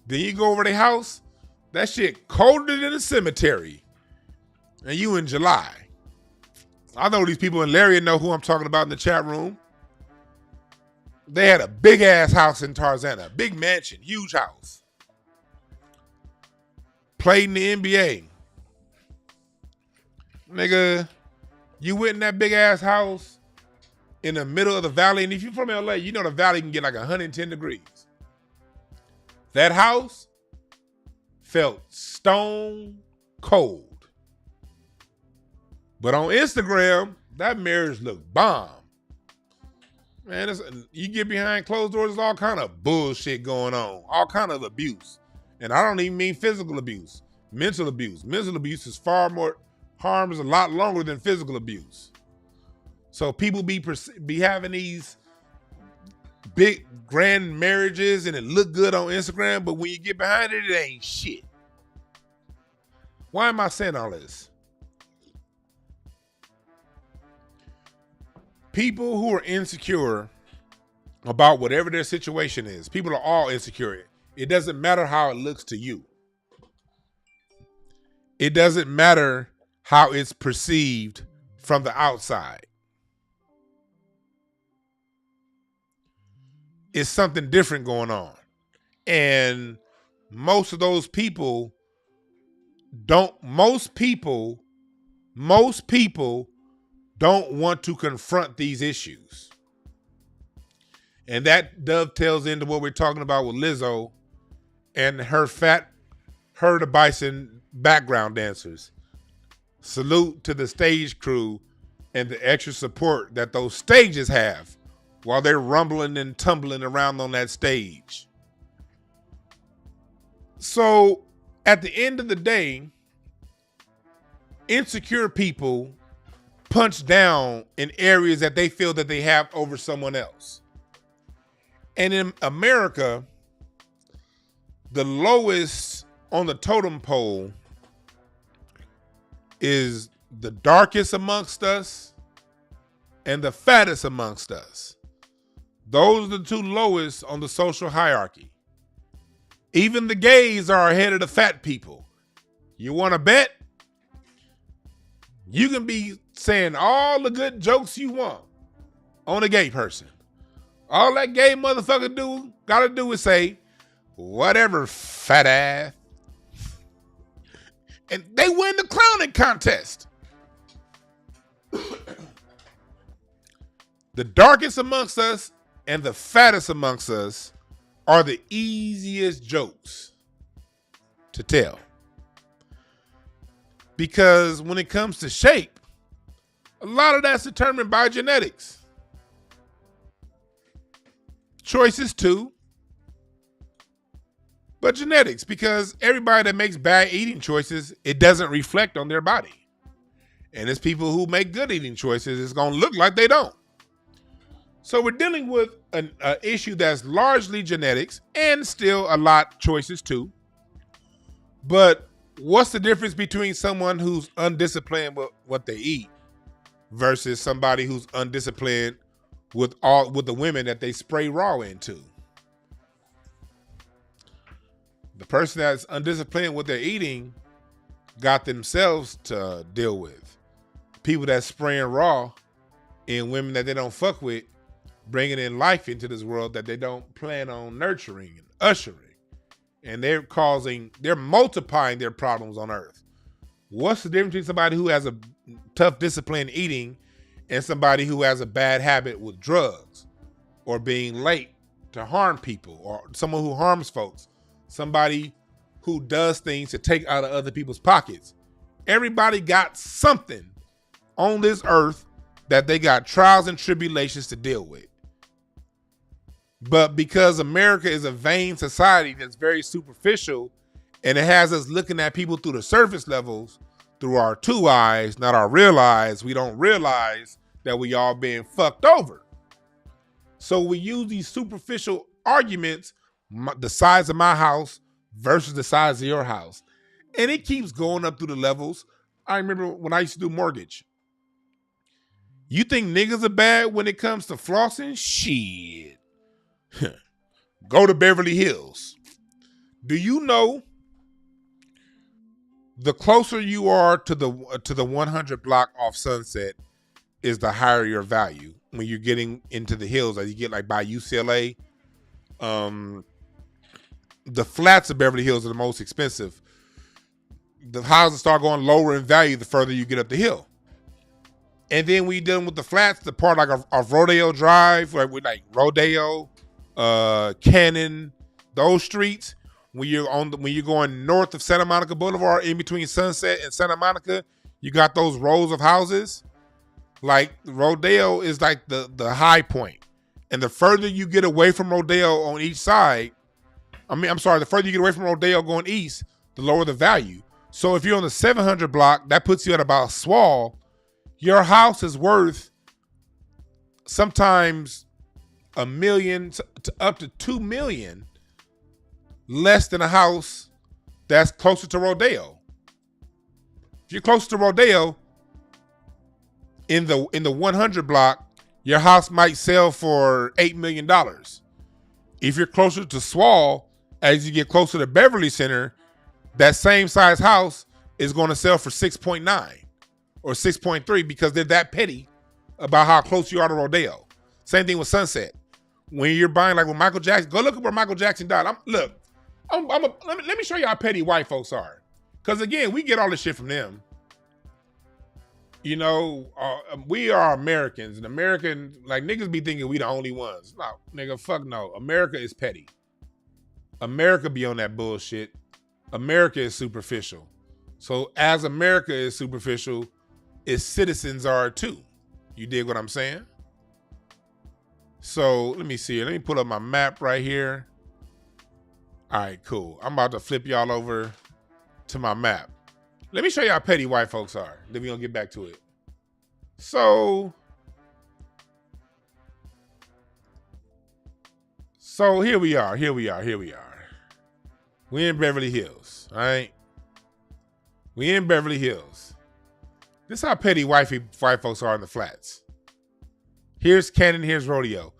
Then you go over their house, that shit colder than a cemetery. And you in July. I know these people in Larry know who I'm talking about in the chat room. They had a big ass house in Tarzana, big mansion, huge house. played in the NBA. Nigga, you went in that big ass house in the middle of the valley, and if you're from LA, you know the valley can get like 110 degrees. That house felt stone cold. But on Instagram, that marriage looked bomb. Man, you get behind closed doors, there's all kind of bullshit going on. All kind of abuse. And I don't even mean physical abuse. Mental abuse. Mental abuse is far more, harms a lot longer than physical abuse. So people be having these big grand marriages and it look good on Instagram, but when you get behind it, it ain't shit. Why am I saying all this? People who are insecure about whatever their situation is, people are all insecure. It doesn't matter how it looks to you. It doesn't matter how it's perceived from the outside. It's something different going on. And most of those people most people don't want to confront these issues. And that dovetails into what we're talking about with Lizzo and the Bison background dancers. Salute to the stage crew and the extra support that those stages have while they're rumbling and tumbling around on that stage. So at the end of the day, insecure people punch down in areas that they feel that they have over someone else. And in America, the lowest on the totem pole is the darkest amongst us and the fattest amongst us. Those are the two lowest on the social hierarchy. Even the gays are ahead of the fat people. You want to bet? You can be saying all the good jokes you want on a gay person. All that gay motherfucker gotta do is say, whatever, fat ass. And they win the clowning contest. The darkest amongst us and the fattest amongst us are the easiest jokes to tell. Because when it comes to shape, a lot of that's determined by genetics. Choices too, but genetics, because everybody that makes bad eating choices, it doesn't reflect on their body. And it's people who make good eating choices, it's going to look like they don't. So we're dealing with an issue that's largely genetics and still a lot choices too. But what's the difference between someone who's undisciplined with what they eat versus somebody who's undisciplined with the women that they spray raw into? The person that's undisciplined with their eating got themselves to deal with. People that's spraying raw in women that they don't fuck with, bringing in life into this world that they don't plan on nurturing and ushering. And they're multiplying their problems on earth. What's the difference between somebody who has a tough discipline eating and somebody who has a bad habit with drugs or being late to harm people, or someone who harms folks, somebody who does things to take out of other people's pockets? Everybody got something on this earth that they got trials and tribulations to deal with. But because America is a vain society that's very superficial, and it has us looking at people through the surface levels, through our two eyes, not our real eyes, we don't realize that we all being fucked over. So we use these superficial arguments, the size of my house versus the size of your house. And it keeps going up through the levels. I remember when I used to do mortgage. You think niggas are bad when it comes to flossing? Shit. Go to Beverly Hills. Do you know the closer you are to the 100 block off Sunset is the higher your value when you're getting into the hills, as you get like by UCLA. The flats of Beverly Hills are the most expensive. the houses start going lower in value the further you get up the hill. And then we dealing with the flats, the part like of Rodeo Drive, where we like Rodeo, Cannon, those streets. When you're going north of Santa Monica Boulevard, in between Sunset and Santa Monica, you got those rows of houses. Like Rodeo is like the high point. And the further you get away from Rodeo on each side, the further you get away from Rodeo going east, the lower the value. So if you're on the 700 block, that puts you at about Swall. Your house is worth sometimes $1 million to up to $2 million less than a house that's closer to Rodeo. If you're closer to Rodeo, in the 100 block, your house might sell for $8 million. If you're closer to Swall, as you get closer to Beverly Center, that same size house is going to sell for 6.9 or 6.3 because they're that petty about how close you are to Rodeo. Same thing with Sunset. When you're buying, like with Michael Jackson, go look at where Michael Jackson died. Let me show you how petty white folks are. Because again, we get all this shit from them. You know, we are Americans, and American, like niggas be thinking we the only ones. No, nigga, fuck no. America is petty. America be on that bullshit. America is superficial. So as America is superficial, its citizens are too. You dig what I'm saying? So let me see here. Let me pull up my map right here. All right, cool. I'm about to flip y'all over to my map. Let me show you how petty white folks are. Then we're gonna get back to it. So here we are. We in Beverly Hills, all right? We in Beverly Hills. This is how petty white folks are in the flats. Here's Cannon, here's Rodeo.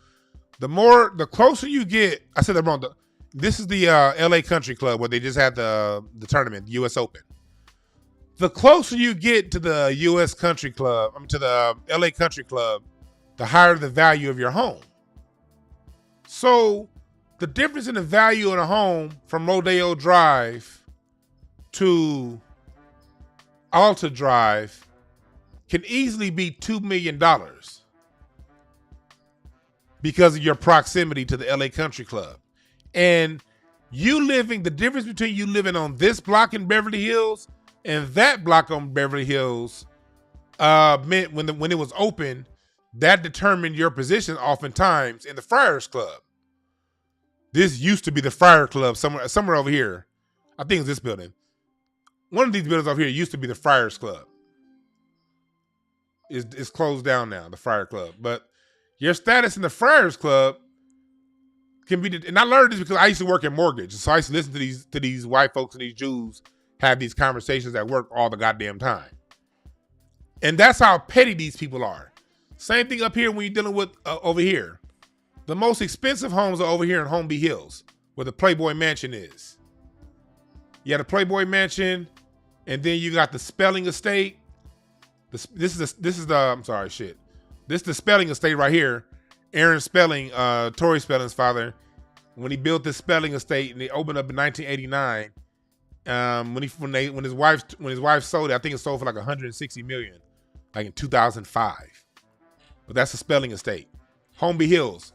The closer you get, I said that wrong. This is the LA Country Club where they just had the tournament, the US Open. The closer you get to the US Country Club, to the LA Country Club, the higher the value of your home. So the difference in the value of a home from Rodeo Drive to Alta Drive can easily be $2 million because of your proximity to the LA Country Club. And the difference between you living on this block in Beverly Hills and that block on Beverly Hills meant when it was open, that determined your position oftentimes in the Friars Club. This used to be the Friar Club somewhere over here. I think it's this building. One of these buildings over here used to be the Friars Club. It's closed down now, the Friar Club. But your status in the Friars Club can be, and I learned this because I used to work in mortgage. So I used to listen to these white folks and these Jews have these conversations at work all the goddamn time. And that's how petty these people are. Same thing up here when you're dealing with over here. The most expensive homes are over here in Holmby Hills, where the Playboy Mansion is. You got the Playboy Mansion, and then you got the Spelling Estate. This is the Spelling Estate right here. Aaron Spelling, Tori Spelling's father, when he built this Spelling Estate, and they opened up in 1989. When his wife sold it, I think it sold for like $160 million, like in 2005. But that's the Spelling Estate. Holmby Hills.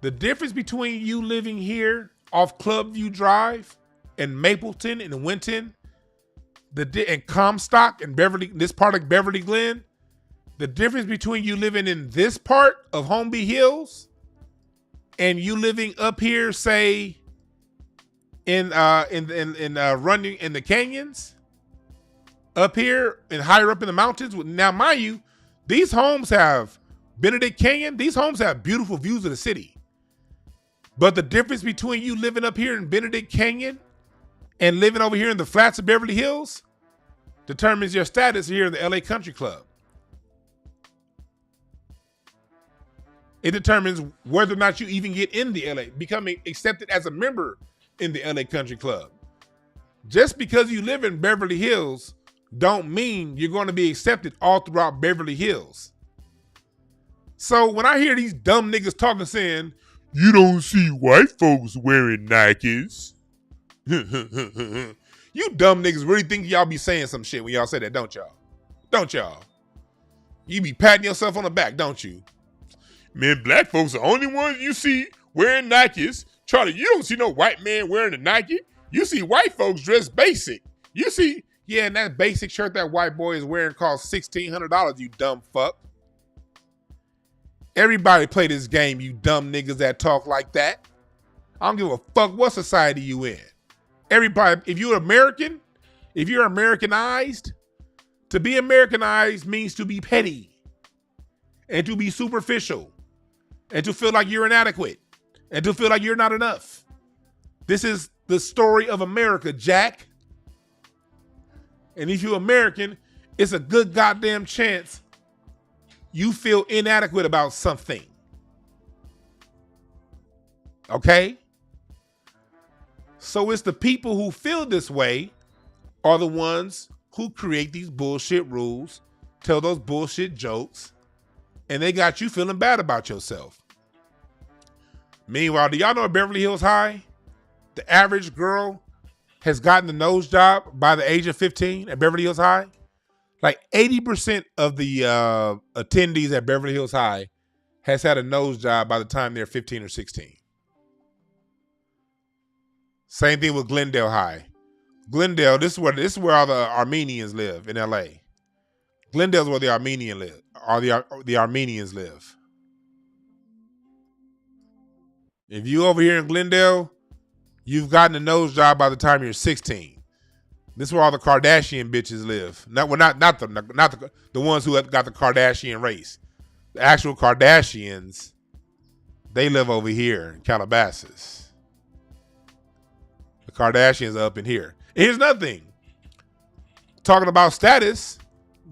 The difference between you living here off Clubview Drive and Mapleton and Winton, and Comstock and this part of Beverly Glen, the difference between you living in this part of Holmby Hills and you living up here, say, in running in the canyons, up here and higher up in the mountains. Now, mind you, these homes have Benedict Canyon. These homes have beautiful views of the city. But the difference between you living up here in Benedict Canyon and living over here in the flats of Beverly Hills determines your status here in the LA Country Club. It determines whether or not you even get in the LA, becoming accepted as a member in the LA Country Club. Just because you live in Beverly Hills don't mean you're going to be accepted all throughout Beverly Hills. So when I hear these dumb niggas talking saying, you don't see white folks wearing Nikes. You dumb niggas really think y'all be saying some shit when y'all say that, don't y'all? Don't y'all? You be patting yourself on the back, don't you? Man, black folks are the only ones you see wearing Nikes. Charlie, you don't see no white man wearing a Nike. You see white folks dressed basic. You see, yeah, and that basic shirt that white boy is wearing costs $1,600, you dumb fuck. Everybody play this game, you dumb niggas that talk like that. I don't give a fuck what society you in. Everybody, if you're American, if you're Americanized, to be Americanized means to be petty and to be superficial and to feel like you're inadequate and to feel like you're not enough. This is the story of America, Jack. And if you're American, it's a good goddamn chance you feel inadequate about something. Okay? So it's the people who feel this way are the ones who create these bullshit rules, tell those bullshit jokes, and they got you feeling bad about yourself. Meanwhile, do y'all know at Beverly Hills High, the average girl has gotten the nose job by the age of 15 at Beverly Hills High? Like 80% of the attendees at Beverly Hills High has had a nose job by the time they're 15 or 16. Same thing with Glendale High. Glendale, this is where all the Armenians live in LA. Glendale's where the Armenians live. If you over here in Glendale, you've gotten a nose job by the time you're 16. This is where all the Kardashian bitches live. Not the ones who have got the Kardashian race. The actual Kardashians, they live over here in Calabasas. The Kardashians are up in here. And here's another thing. Talking about status,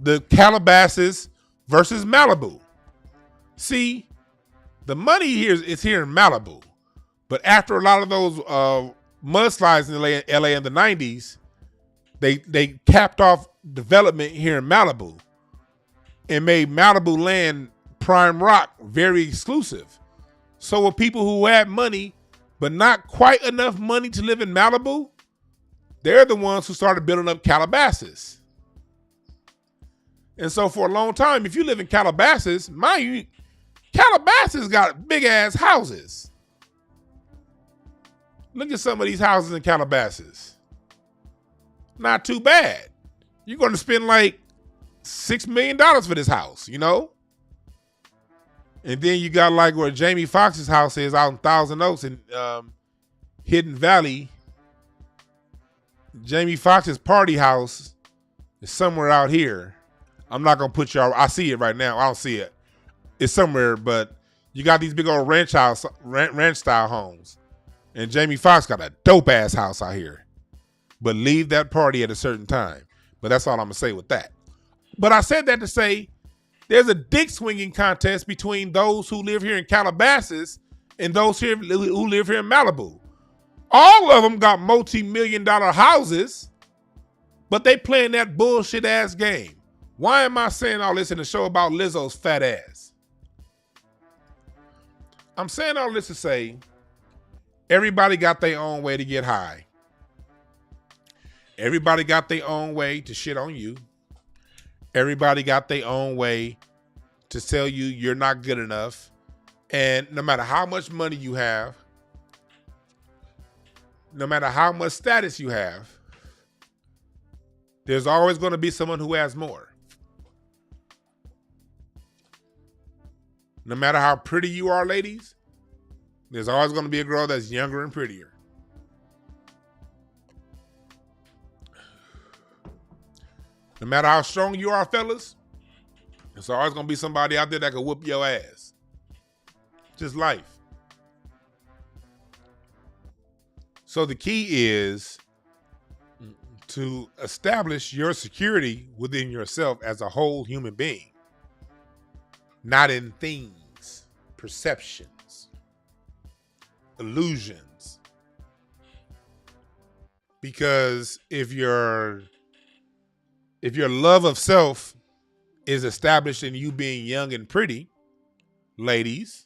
the Calabasas versus Malibu. See, the money here is here in Malibu. But after a lot of those mudslides in LA in the 90s, they capped off development here in Malibu and made Malibu land, prime rock, very exclusive. So with people who had money, but not quite enough money to live in Malibu, they're the ones who started building up Calabasas. And so for a long time, if you live in Calabasas, mind you, Calabasas got big ass houses. Look at some of these houses in Calabasas. Not too bad. You're going to spend like $6 million for this house, you know? And then you got like where Jamie Foxx's house is out in Thousand Oaks in Hidden Valley. Jamie Foxx's party house is somewhere out here. I'm not going to put y'all, I see it right now. I don't see it. It's somewhere, but you got these big old ranch style homes. And Jamie Foxx got a dope ass house out here. But leave that party at a certain time. But that's all I'm going to say with that. But I said that to say there's a dick swinging contest between those who live here in Calabasas and those here who live here in Malibu. All of them got multi-million-dollar houses, but they playing that bullshit ass game. Why am I saying all this in a show about Lizzo's fat ass? I'm saying all this to say everybody got their own way to get high. Everybody got their own way to shit on you. Everybody got their own way to tell you you're not good enough. And no matter how much money you have, no matter how much status you have, there's always going to be someone who has more. No matter how pretty you are, ladies, there's always going to be a girl that's younger and prettier. No matter how strong you are, fellas, there's always going to be somebody out there that can whoop your ass. Just life. So the key is to establish your security within yourself as a whole human being. Not in things, perceptions, illusions. Because if your love of self is established in you being young and pretty, ladies,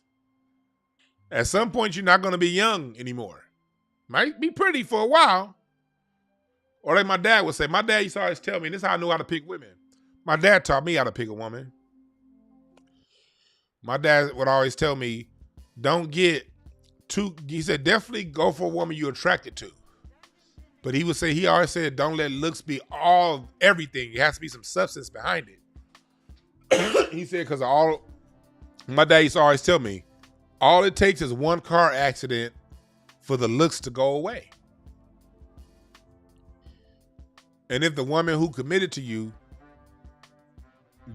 at some point you're not going to be young anymore. Might be pretty for a while, Or like my dad would say, my dad used to always tell me, this is how I knew how to pick women. My dad taught me how to pick a woman. My dad would always tell me, don't get too, he said, definitely go for a woman you're attracted to. But he always said, don't let looks be everything. It has to be some substance behind it. He said, because my dad used to always tell me, all it takes is one car accident for the looks to go away. And if the woman who committed to you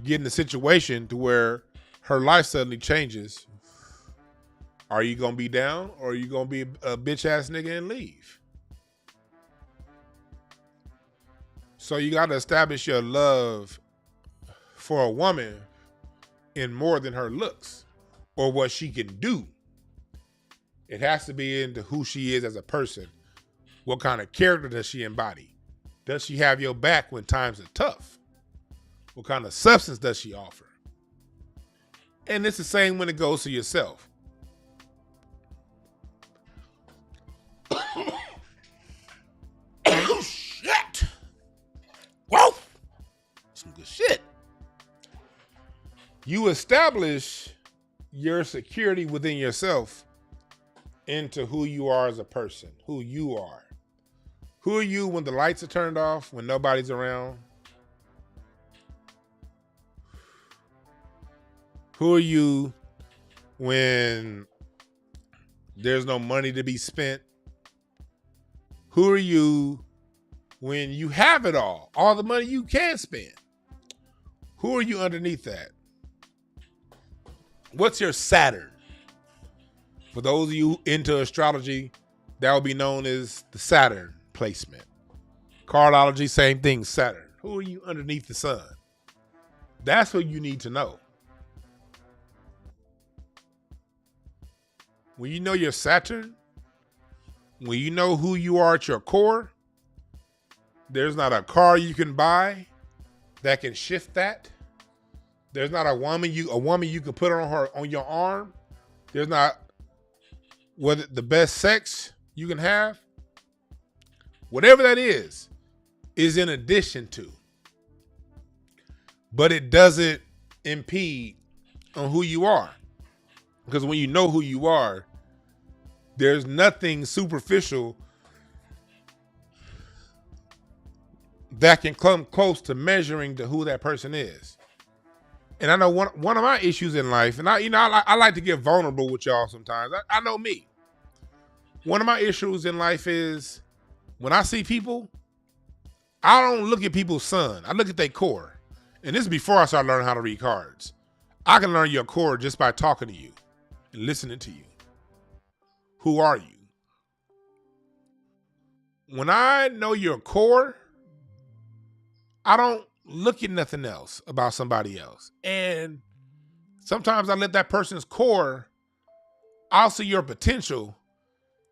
get in a situation to where her life suddenly changes, are you going to be down or are you going to be a bitch ass nigga and leave? So you got to establish your love for a woman in more than her looks or what she can do. It has to be into who she is as a person. What kind of character does she embody? Does she have your back when times are tough? What kind of substance does she offer? And it's the same when it goes to yourself. Oh, shit. Whoa. Some good shit. You establish your security within yourself into who you are as a person, who you are. Who are you when the lights are turned off, when nobody's around? Who are you when there's no money to be spent? Who are you when you have it all the money you can spend? Who are you underneath that? What's your Saturn? For those of you into astrology, that will be known as the Saturn placement. Cardology, same thing, Saturn. Who are you underneath the sun? That's what you need to know. When you know your Saturn, when you know who you are at your core, there's not a car you can buy that can shift that. There's not a woman you can put on your arm. There's not the best sex you can have. Whatever that is in addition to. But it doesn't impede on who you are. Because when you know who you are, there's nothing superficial that can come close to measuring to who that person is. And I know one of my issues in life, and I like to get vulnerable with y'all sometimes. I know me. One of my issues in life is when I see people, I don't look at people's sun. I look at their core. And this is before I started learning how to read cards. I can learn your core just by talking to you and listening to you. Who are you? When I know your core, I don't look at nothing else about somebody else. And sometimes I let that person's core, I'll see your potential,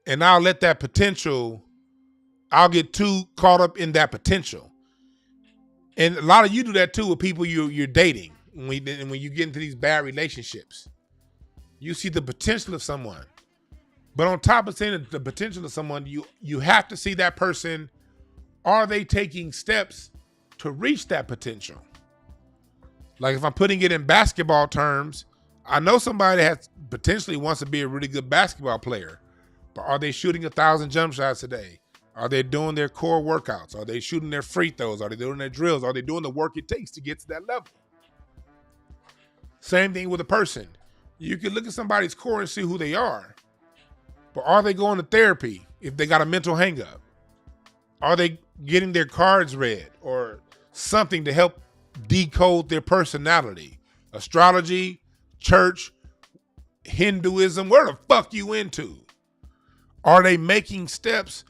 and I'll let that potential, I'll get too caught up in that potential. And a lot of you do that too with people you're dating. When you get into these bad relationships, you see the potential of someone. But on top of seeing the potential of someone, you have to see that person, are they taking steps to reach that potential? Like if I'm putting it in basketball terms, I know somebody that potentially wants to be a really good basketball player, but are they shooting 1,000 jump shots a day? Are they doing their core workouts? Are they shooting their free throws? Are they doing their drills? Are they doing the work it takes to get to that level? Same thing with a person. You can look at somebody's core and see who they are, but are they going to therapy if they got a mental hang-up? Are they getting their cards read or something to help decode their personality? Astrology, church, Hinduism, where the fuck you into? Are they making steps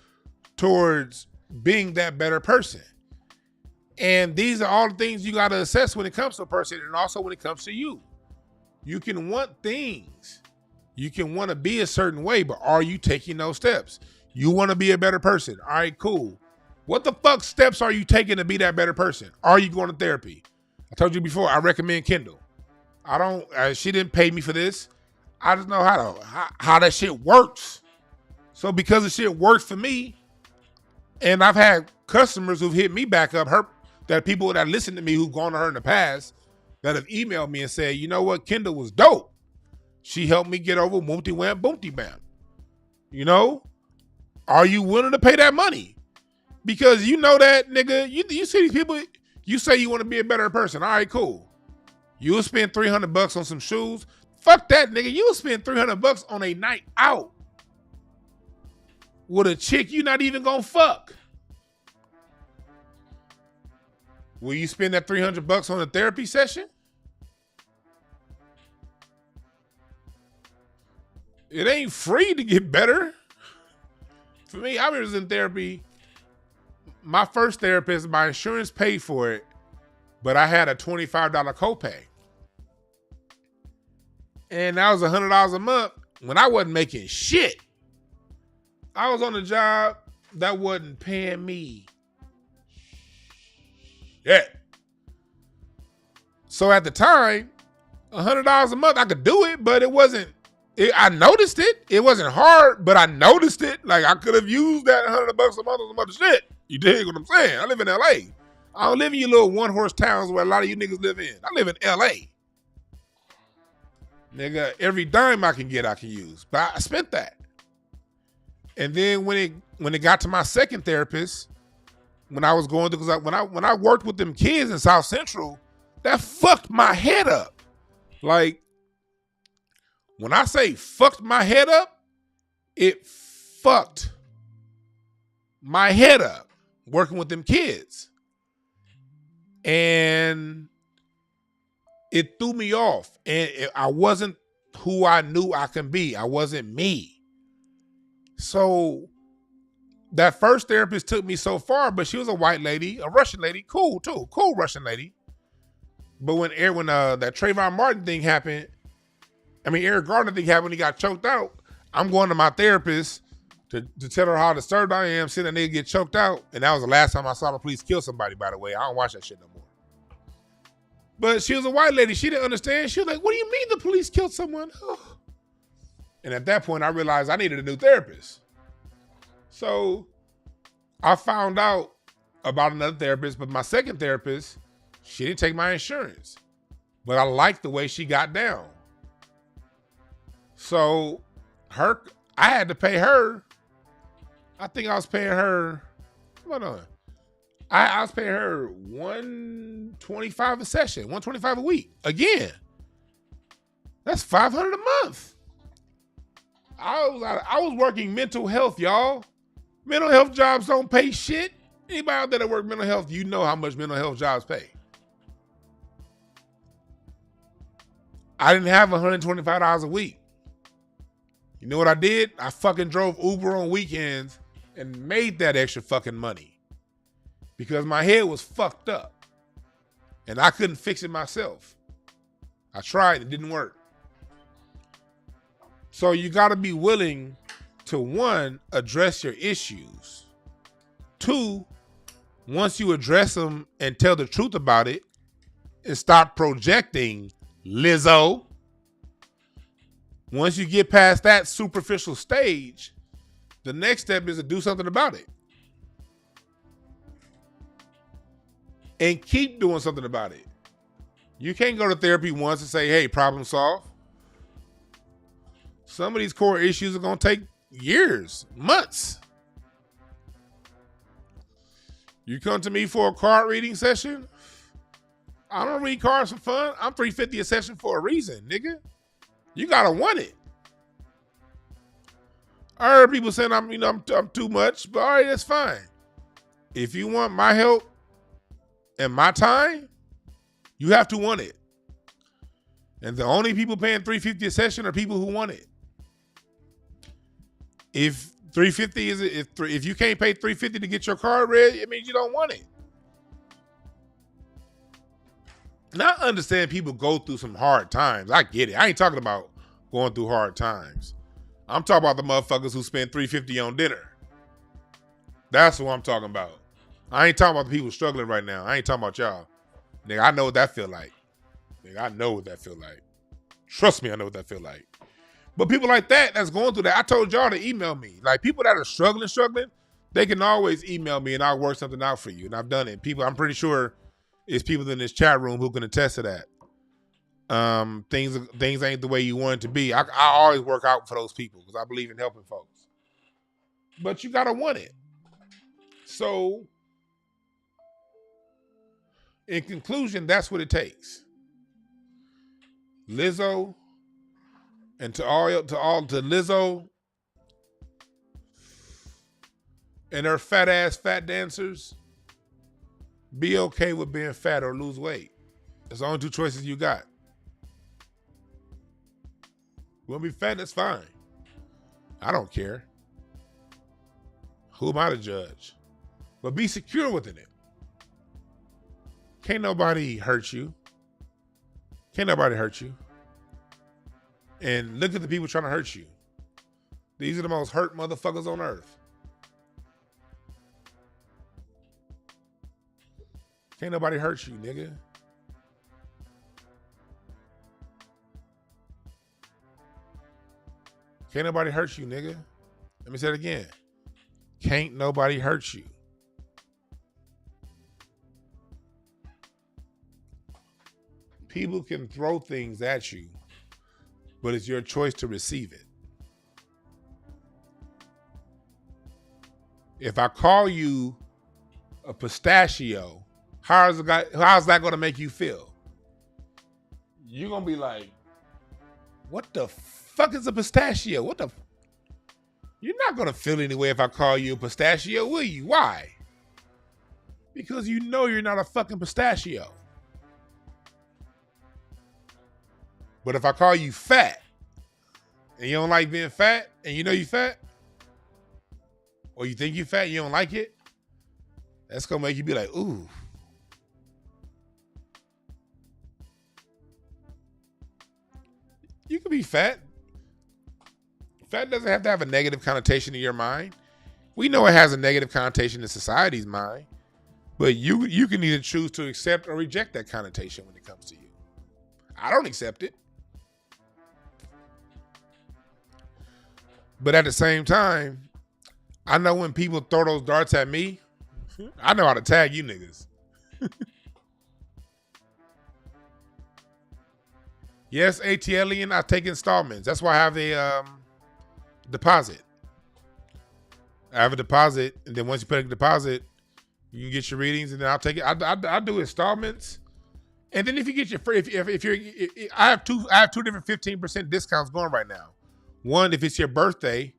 towards being that better person? And these are all the things you got to assess when it comes to a person, and also when it comes to you. You can want things. You can want to be a certain way, but are you taking those steps? You want to be a better person. All right, cool. What the fuck steps are you taking to be that better person? Are you going to therapy? I told you before, I recommend Kendall. She didn't pay me for this. I just know how that shit works. So because the shit works for me, and I've had customers who've hit me back up, that people that listen to me who've gone to her in the past that have emailed me and said, you know what, Kendall was dope. She helped me get over Wompty Wham, Boomty Bam. You know, are you willing to pay that money? Because you know that, nigga, you see these people, you say you want to be a better person. All right, cool. You'll spend $300 on some shoes. Fuck that, nigga. You'll spend $300 on a night out with a chick you're not even gonna fuck. Will you spend that $300 on a therapy session? It ain't free to get better. For me, I was in therapy. My first therapist, my insurance paid for it, but I had a $25 copay. And that was $100 a month when I wasn't making shit. I was on a job that wasn't paying me. Yeah. So at the time, $100 a month, I could do it, but it wasn't. I noticed it. It wasn't hard, but I noticed it. Like I could have used that $100 a month on some other shit. You dig what I'm saying? I live in LA. I don't live in your little one-horse towns where a lot of you niggas live in. I live in LA. Nigga, every dime I can get, I can use. But I spent that. And then when it got to my second therapist, when I was going to, because when I worked with them kids in South Central, that fucked my head up. Like, when I say fucked my head up, it fucked my head up working with them kids. And it threw me off. And I wasn't who I knew I can be. I wasn't me. So that first therapist took me so far, but she was a white lady, a Russian lady, cool too, cool Russian lady. But when that Trayvon Martin thing happened, Eric Gardner thing happened, he got choked out. I'm going to my therapist to tell her how disturbed I am, seeing a nigga get choked out. And that was the last time I saw the police kill somebody, by the way. I don't watch that shit no more. But she was a white lady. She didn't understand. She was like, what do you mean the police killed someone? Oh. And at that point, I realized I needed a new therapist. So I found out about another therapist, but my second therapist, she didn't take my insurance. But I liked the way she got down. So I had to pay her. I think I was paying her, hold on. I was paying her $125 a session, $125 a week. Again, that's $500 a month. I was working mental health, y'all. Mental health jobs don't pay shit. Anybody out there that work mental health, you know how much mental health jobs pay. I didn't have $125 a week. You know what I did? I fucking drove Uber on weekends and made that extra fucking money because my head was fucked up and I couldn't fix it myself. I tried, it didn't work. So you got to be willing to, one, address your issues. Two, once you address them and tell the truth about it and stop projecting, Lizzo. Once you get past that superficial stage, the next step is to do something about it. And keep doing something about it. You can't go to therapy once and say, hey, problem solved. Some of these core issues are going to take years, months. You come to me for a card reading session? I don't read cards for fun. I'm $350 a session for a reason, nigga. You gotta want it. I heard people saying I'm too much, but all right, that's fine. If you want my help and my time, you have to want it. And the only people paying $350 a session are people who want it. If $350 if you can't pay $350 to get your card read, it means you don't want it. Now I understand people go through some hard times. I get it. I ain't talking about going through hard times. I'm talking about the motherfuckers who spend $350 on dinner. That's what I'm talking about. I ain't talking about the people struggling right now. I ain't talking about y'all. Nigga, I know what that feel like. Nigga, I know what that feel like. Trust me, I know what that feel like. But people like that's going through that, I told y'all to email me. Like people that are struggling, they can always email me and I'll work something out for you. And I've done it. I'm pretty sure it's people in this chat room who can attest to that. Things ain't the way you want it to be. I always work out for those people because I believe in helping folks. But you gotta want it. So, in conclusion, that's what it takes. Lizzo, and to Lizzo and her fat dancers, be okay with being fat or lose weight. That's the only two choices you got. You want to be fat? That's fine. I don't care. Who am I to judge? But be secure within it. Can't nobody hurt you. Can't nobody hurt you. And look at the people trying to hurt you. These are the most hurt motherfuckers on earth. Can't nobody hurt you, nigga. Can't nobody hurt you, nigga. Let me say it again. Can't nobody hurt you. People can throw things at you, but it's your choice to receive it. If I call you a pistachio, how's that going to make you feel? You're going to be like, what the fuck is a pistachio? You're not going to feel any way if I call you a pistachio, will you? Why? Because you know you're not a fucking pistachio. But if I call you fat, and you don't like being fat, and you know you fat, or you think you fat, you don't like it, that's going to make you be like, ooh. You can be fat. Fat doesn't have to have a negative connotation in your mind. We know it has a negative connotation in society's mind, but you can either choose to accept or reject that connotation when it comes to you. I don't accept it. But at the same time, I know when people throw those darts at me, I know how to tag you niggas. Yes, ATLian, I take installments. That's why I have a deposit. I have a deposit, and then once you put a deposit, you can get your readings, and then I'll take it. I do installments, and then if you get your free, if you're, I have two different 15% discounts going right now. One, if it's your birthday,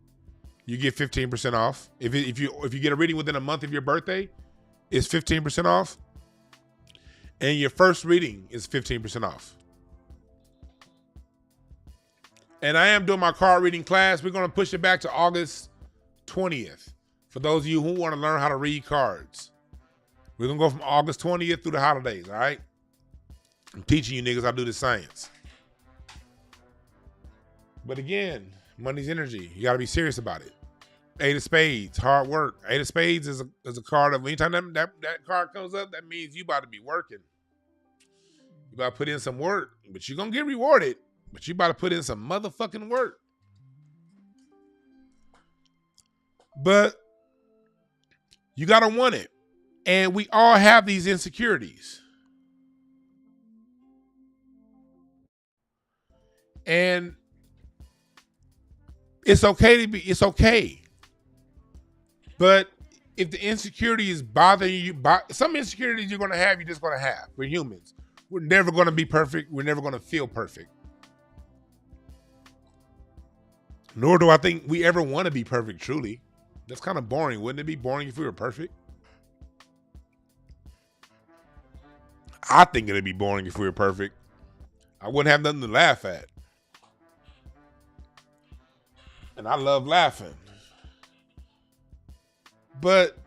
you get 15% off. If you get a reading within a month of your birthday, it's 15% off, and your first reading is 15% off. And I am doing my card reading class. We're going to push it back to August 20th. For those of you who want to learn how to read cards. We're going to go from August 20th through the holidays, all right? I'm teaching you niggas how to do the science. But again, money's energy. You got to be serious about it. Eight of Spades, hard work. Eight of Spades is a card of, anytime that card comes up, that means you about to be working. You about to put in some work, but you're going to get rewarded. But you about to put in some motherfucking work. But you got to want it. And we all have these insecurities. And it's okay it's okay. But if the insecurity is bothering you, some insecurities you're going to have, you're just going to have. We're humans. We're never going to be perfect. We're never going to feel perfect. Nor do I think we ever want to be perfect, truly. That's kind of boring. Wouldn't it be boring if we were perfect? I think it'd be boring if we were perfect. I wouldn't have nothing to laugh at. And I love laughing. But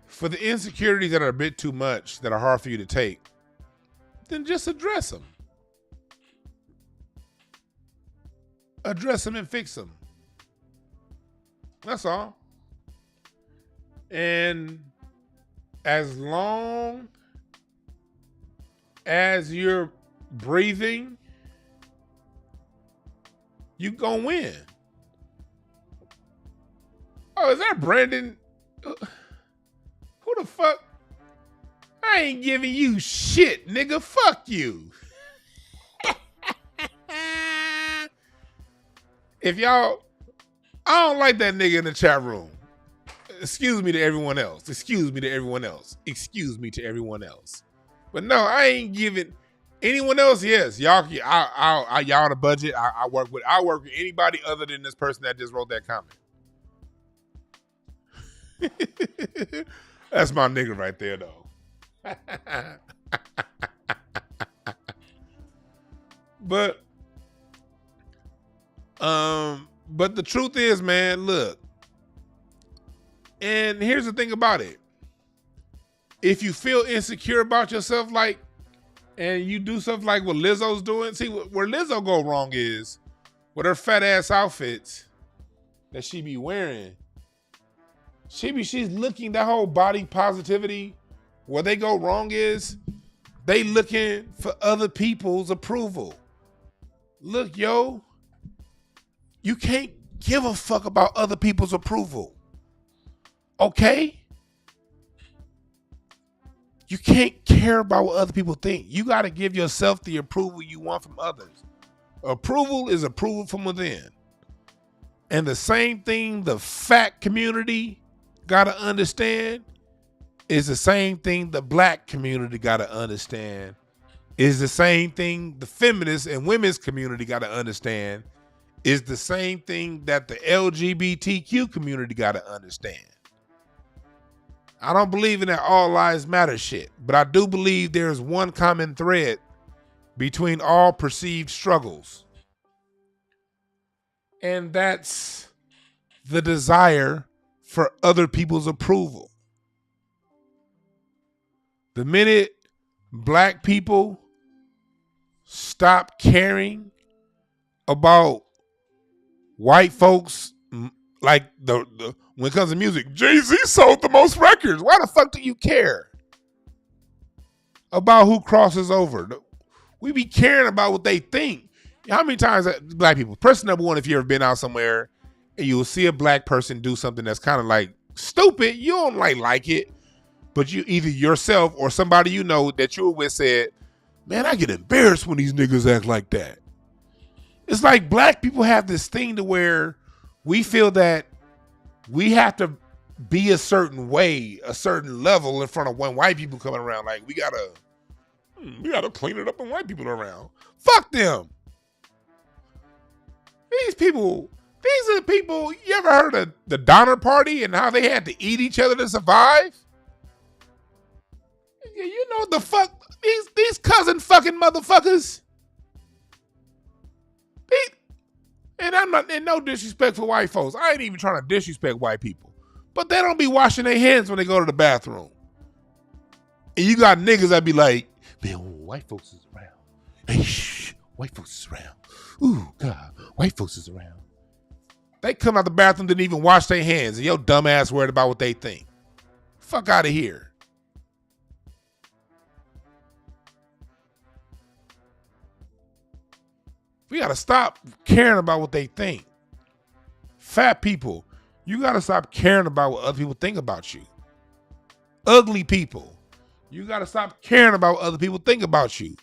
for the insecurities that are a bit too much, that are hard for you to take, then just address them. Address them and fix them. That's all. And as long as you're breathing, you gonna win. Oh, is that Brandon? Who the fuck? I ain't giving you shit, nigga. Fuck you. If y'all, I don't like that nigga in the chat room. Excuse me to everyone else. Excuse me to everyone else. Excuse me to everyone else. But no, I ain't giving anyone else. Yes, y'all. Y'all on a budget. I work with anybody other than this person that just wrote that comment. That's my nigga right there, though. But the truth is, man, look. And here's the thing about it. If you feel insecure about yourself, like, and you do stuff like what Lizzo's doing, see, where Lizzo go wrong is with her fat ass outfits that she be wearing. She's looking, that whole body positivity. Where they go wrong is they looking for other people's approval. Look, yo, you can't give a fuck about other people's approval. Okay? You can't care about what other people think. You got to give yourself the approval you want from others. Approval is approval from within. And the same thing the fat community got to understand is the same thing the black community got to understand. Is the same thing the feminist and women's community got to understand. Is the same thing that the LGBTQ community got to understand. I don't believe in that all lives matter shit, but I do believe there's one common thread between all perceived struggles. And that's the desire for other people's approval. The minute black people stop caring about white folks, like the when it comes to music, Jay-Z sold the most records. Why the fuck do you care about who crosses over? We be caring about what they think. How many times black people, person number one, if you ever been out somewhere and you will see a black person do something that's kind of like stupid, you don't like it. But you either yourself or somebody you know that you were with said, man, I get embarrassed when these niggas act like that. It's like black people have this thing to where we feel that we have to be a certain way, a certain level in front of when white people coming around. Like we gotta clean it up when white people are around. Fuck them. These are the people, you ever heard of the Donner Party and how they had to eat each other to survive? You know the fuck, these cousin fucking motherfuckers. And I'm not, in no disrespect for white folks. I ain't even trying to disrespect white people. But they don't be washing their hands when they go to the bathroom. And you got niggas that be like, man, white folks is around. Hey, shh, white folks is around. Ooh, God, white folks is around. They come out the bathroom, didn't even wash their hands, and your dumb ass worried about what they think. Fuck out of here. We got to stop caring about what they think. Fat people, you got to stop caring about what other people think about you. Ugly people, you got to stop caring about what other people think about you.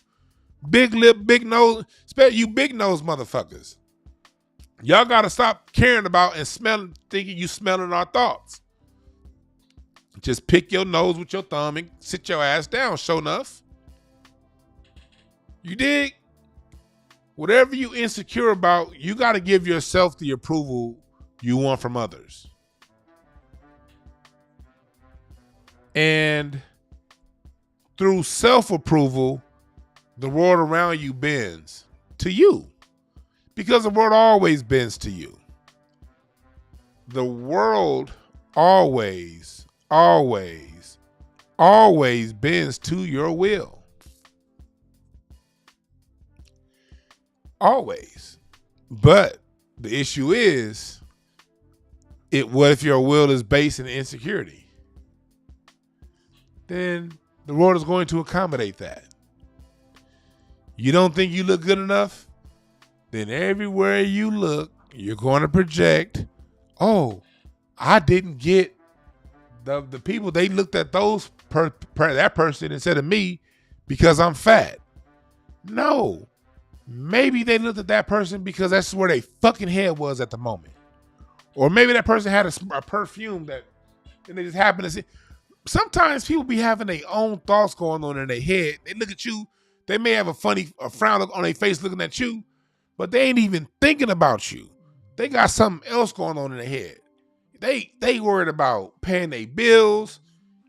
Big lip, big nose, you big nose motherfuckers. Y'all got to stop caring about and thinking you smelling our thoughts. Just pick your nose with your thumb and sit your ass down, sure enough. You dig? Whatever you insecure about, you got to give yourself the approval you want from others. And through self-approval, the world around you bends to you. Because the world always bends to you. The world always bends to your will. Always. But the issue is, what if your will is based in insecurity? Then the world is going to accommodate that. You don't think you look good enough? Then everywhere you look, you're going to project, oh, I didn't get the people. They looked at that person instead of me because I'm fat. No. Maybe they looked at that person because that's where their fucking head was at the moment. Or maybe that person had a perfume and they just happened to see. Sometimes people be having their own thoughts going on in their head. They look at you. They may have a frown look on their face looking at you, but they ain't even thinking about you. They got something else going on in their head. They worried about paying their bills.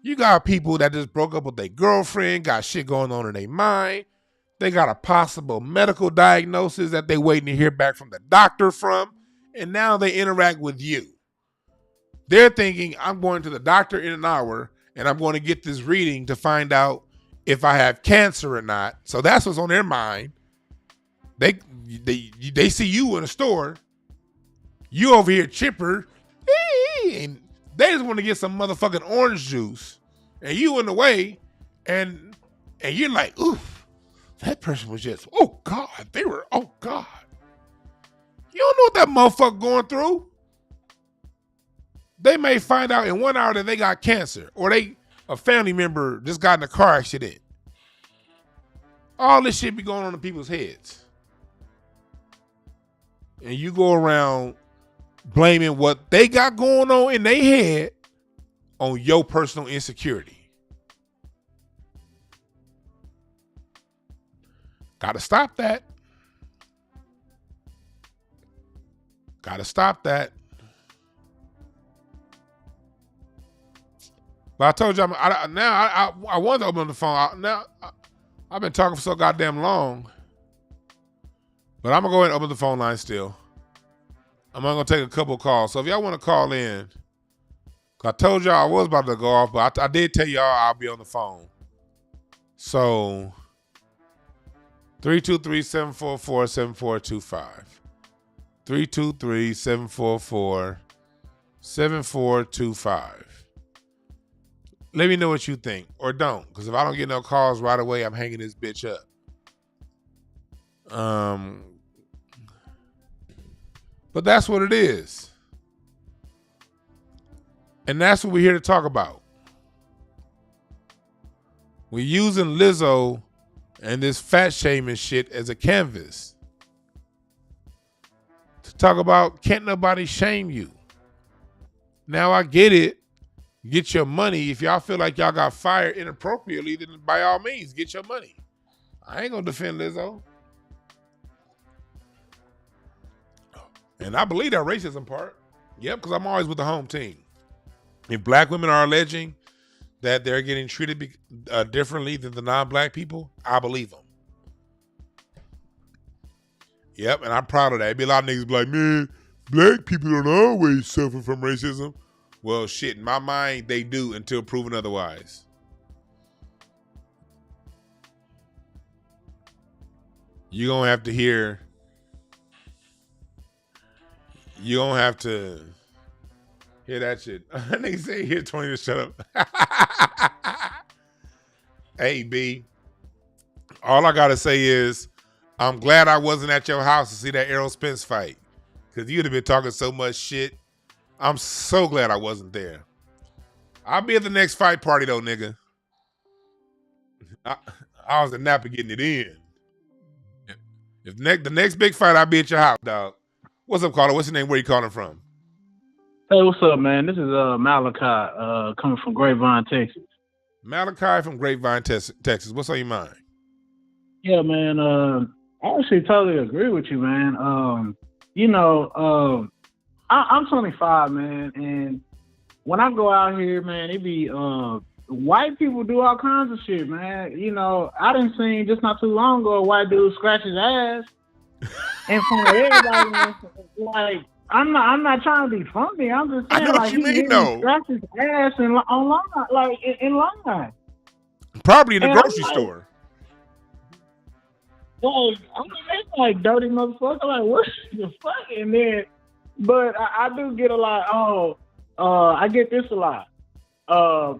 You got people that just broke up with their girlfriend, got shit going on in their mind. They got a possible medical diagnosis that they waiting to hear back from the doctor from, and now they interact with you. They're thinking, I'm going to the doctor in an hour, and I'm going to get this reading to find out if I have cancer or not. So that's what's on their mind. They see you in a store, you over here chipper, and they just want to get some motherfucking orange juice, and you in the way, and you're like, oof. That person was just, oh God, oh God. You don't know what that motherfucker going through. They may find out in 1 hour that they got cancer, or a family member just got in a car accident. All this shit be going on in people's heads. And you go around blaming what they got going on in their head on your personal insecurity. Gotta stop that. Gotta stop that. But I told you, I wanted to open the phone. I've been talking for so goddamn long. But I'm going to go ahead and open the phone line still. I'm going to take a couple calls. So if y'all want to call in, I told y'all I was about to go off, but I did tell y'all I'll be on the phone. So 323-744-7425. 323-744-7425. Let me know what you think, or don't, because if I don't get no calls right away, I'm hanging this bitch up. But that's what it is. And that's what we're here to talk about. We're using Lizzo and this fat shaming shit as a canvas to talk about can't nobody shame you. Now I get it. Get your money. If y'all feel like y'all got fired inappropriately, then by all means, get your money. I ain't gonna defend Lizzo. And I believe that racism part. Yep, because I'm always with the home team. If black women are alleging that they're getting treated differently than the non-black people, I believe them. Yep, and I'm proud of that. It'd be a lot of niggas be like, man, black people don't always suffer from racism. Well, shit, in my mind, they do until proven otherwise. You're going to have to hear... You don't have to hear that shit. Nigga say, here, 20 to shut up. Hey, B. All I got to say is, I'm glad I wasn't at your house to see that Errol Spence fight. Because you'd have been talking so much shit. I'm so glad I wasn't there. I'll be at the next fight party, though, nigga. I was at Napa getting it in. If the next big fight, I'll be at your house, dog. What's up, caller? What's your name? Where you calling from? Hey, what's up, man? This is Malachi coming from Grapevine, Texas. Malachi from Grapevine, Texas. What's on your mind? Yeah, man. I actually totally agree with you, man. I'm 25, man, and when I go out here, man, it be white people do all kinds of shit, man. You know, I done seen just not too long ago a white dude scratch his ass in front of everybody. Man. Like, I'm not trying to be funny. I'm just saying, like, he scratched his ass in line. Probably in the grocery store. Like, I mean, that's like dirty motherfucker. Like, what the fuck? And then, but I do get a lot. I get this a lot.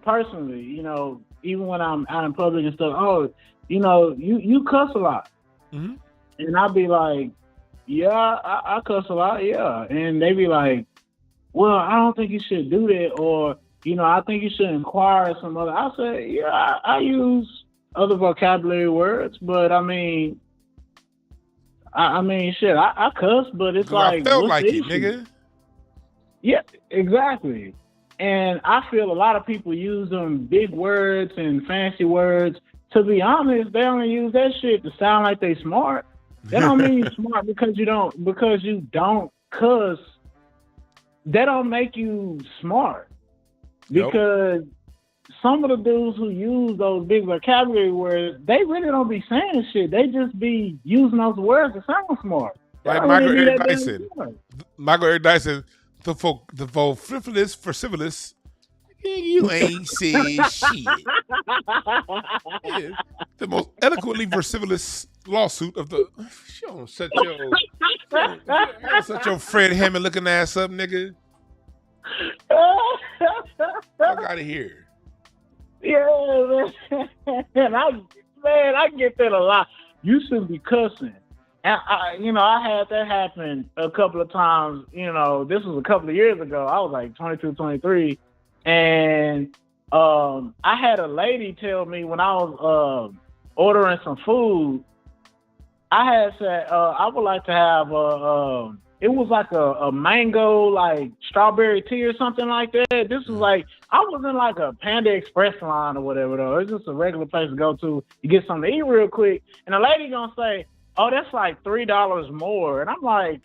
Personally, you know, even when I'm out in public and stuff. You cuss a lot, and I'll be like, yeah, I cuss a lot, yeah. And they be like, well, I don't think you should do that, or, I think you should inquire some other. I said, yeah, I use other vocabulary words, but I mean, shit, I cuss, but it's like, I felt like it, nigga. Yeah, exactly. And I feel a lot of people use them big words and fancy words. To be honest, they only use that shit to sound like they smart. That don't mean you're smart because you don't cuss. That don't make you smart. Because some of the dudes who use those big vocabulary words, they really don't be saying shit. They just be using those words to sound smart. Like Michael Eric Dyson. Michael Eric Dyson, the frivolous for civilous. You ain't said shit. Yeah, the most eloquently versivolous lawsuit of the. Shut your Fred Hammond looking ass up, nigga. Fuck out of here. Yeah, man. I get that a lot. You shouldn't be cussing. And I had that happen a couple of times. This was a couple of years ago. I was like 22, 23. And I had a lady tell me when I was ordering some food, I had said, I would like to have it was like a mango, like strawberry tea or something like that. This was like, I was in like a Panda Express line or whatever though. It's just a regular place to go to get something to eat real quick. And the lady gonna say, oh, that's like $3 more. And I'm like,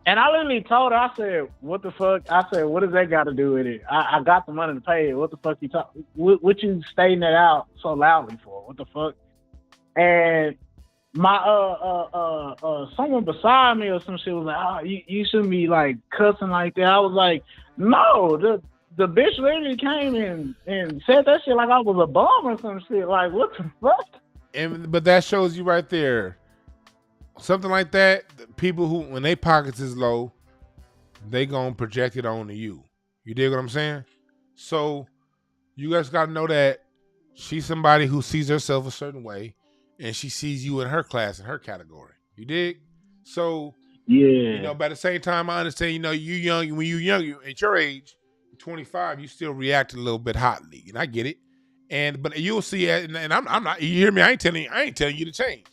and I literally told her, I said, what the fuck? I said, what does that got to do with it? I got the money to pay it. What the fuck you talking? What you stating that out so loudly for? What the fuck? And my someone beside me or some shit was like, oh, you shouldn't be like cussing like that. I was like, no, the bitch literally came and said that shit like I was a bum or some shit. Like, what the fuck? But that shows you right there. Something like that, people who, when they pockets is low, they gonna project it onto you. You dig what I'm saying? So you guys gotta know that she's somebody who sees herself a certain way, and she sees you in her class, in her category. You dig? So yeah, but at the same time, I understand. You young. When you young, at your age, 25, you still react a little bit hotly, and I get it. But you'll see, and I'm not. You hear me? I ain't telling you to change.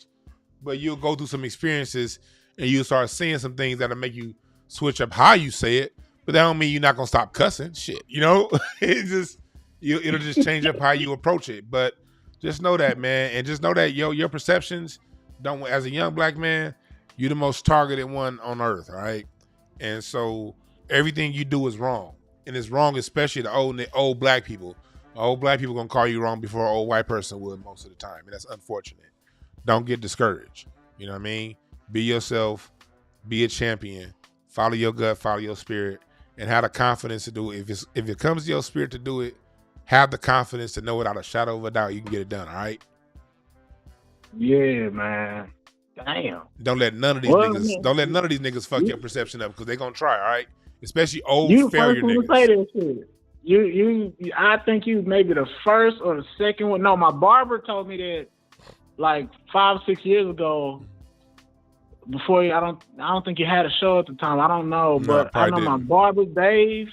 But you'll go through some experiences and you'll start seeing some things that'll make you switch up how you say it. But that don't mean you're not gonna stop cussing. Shit, it'll just change up how you approach it. But just know that, man, and just know that your perceptions don't. As a young black man, you're the most targeted one on earth, all right? And so everything you do is wrong, and it's wrong, especially the old black people. Old black people gonna call you wrong before an old white person would most of the time, and that's unfortunate. Don't get discouraged. You know what I mean? Be yourself. Be a champion. Follow your gut. Follow your spirit. And have the confidence to do it. If it comes to your spirit to do it, have the confidence to know without a shadow of a doubt you can get it done. All right? Yeah, man. Damn. Don't let none of these niggas fuck your perception up because they're gonna try. All right? Especially old failure niggas. Say that shit. You. I think you maybe the first or the second one. No, my barber told me that. Like 5-6 years ago, before I don't think you had a show at the time. I don't know, but I know my barber Dave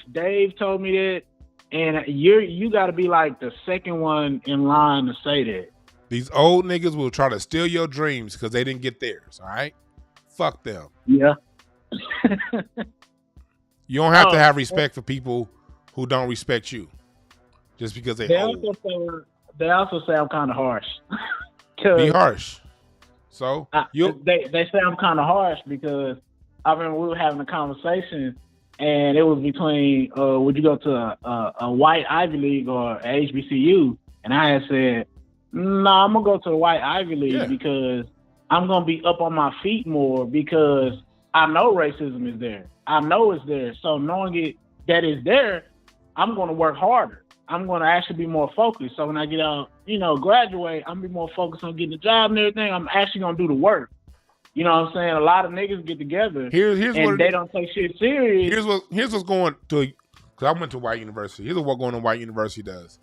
told me that, and you got to be like the second one in line to say that. These old niggas will try to steal your dreams because they didn't get theirs. All right, fuck them. Yeah. You don't have to have respect for people who don't respect you just because they old. They also say I'm kind of harsh. Be harsh. So they say I'm kind of harsh because I remember we were having a conversation and it was between would you go to a white Ivy League or a HBCU? And I had said, no, I'm gonna go to the white Ivy League because I'm gonna be up on my feet more because I know racism is there. I know it's there. So knowing that it's there, I'm gonna work harder. I'm going to actually be more focused. So when I get out, graduate, I'm going to be more focused on getting a job and everything. I'm actually going to do the work. You know what I'm saying? A lot of niggas get together here's and they don't take shit serious. Here's what's going to, because I went to white university. Here's what going to white university does.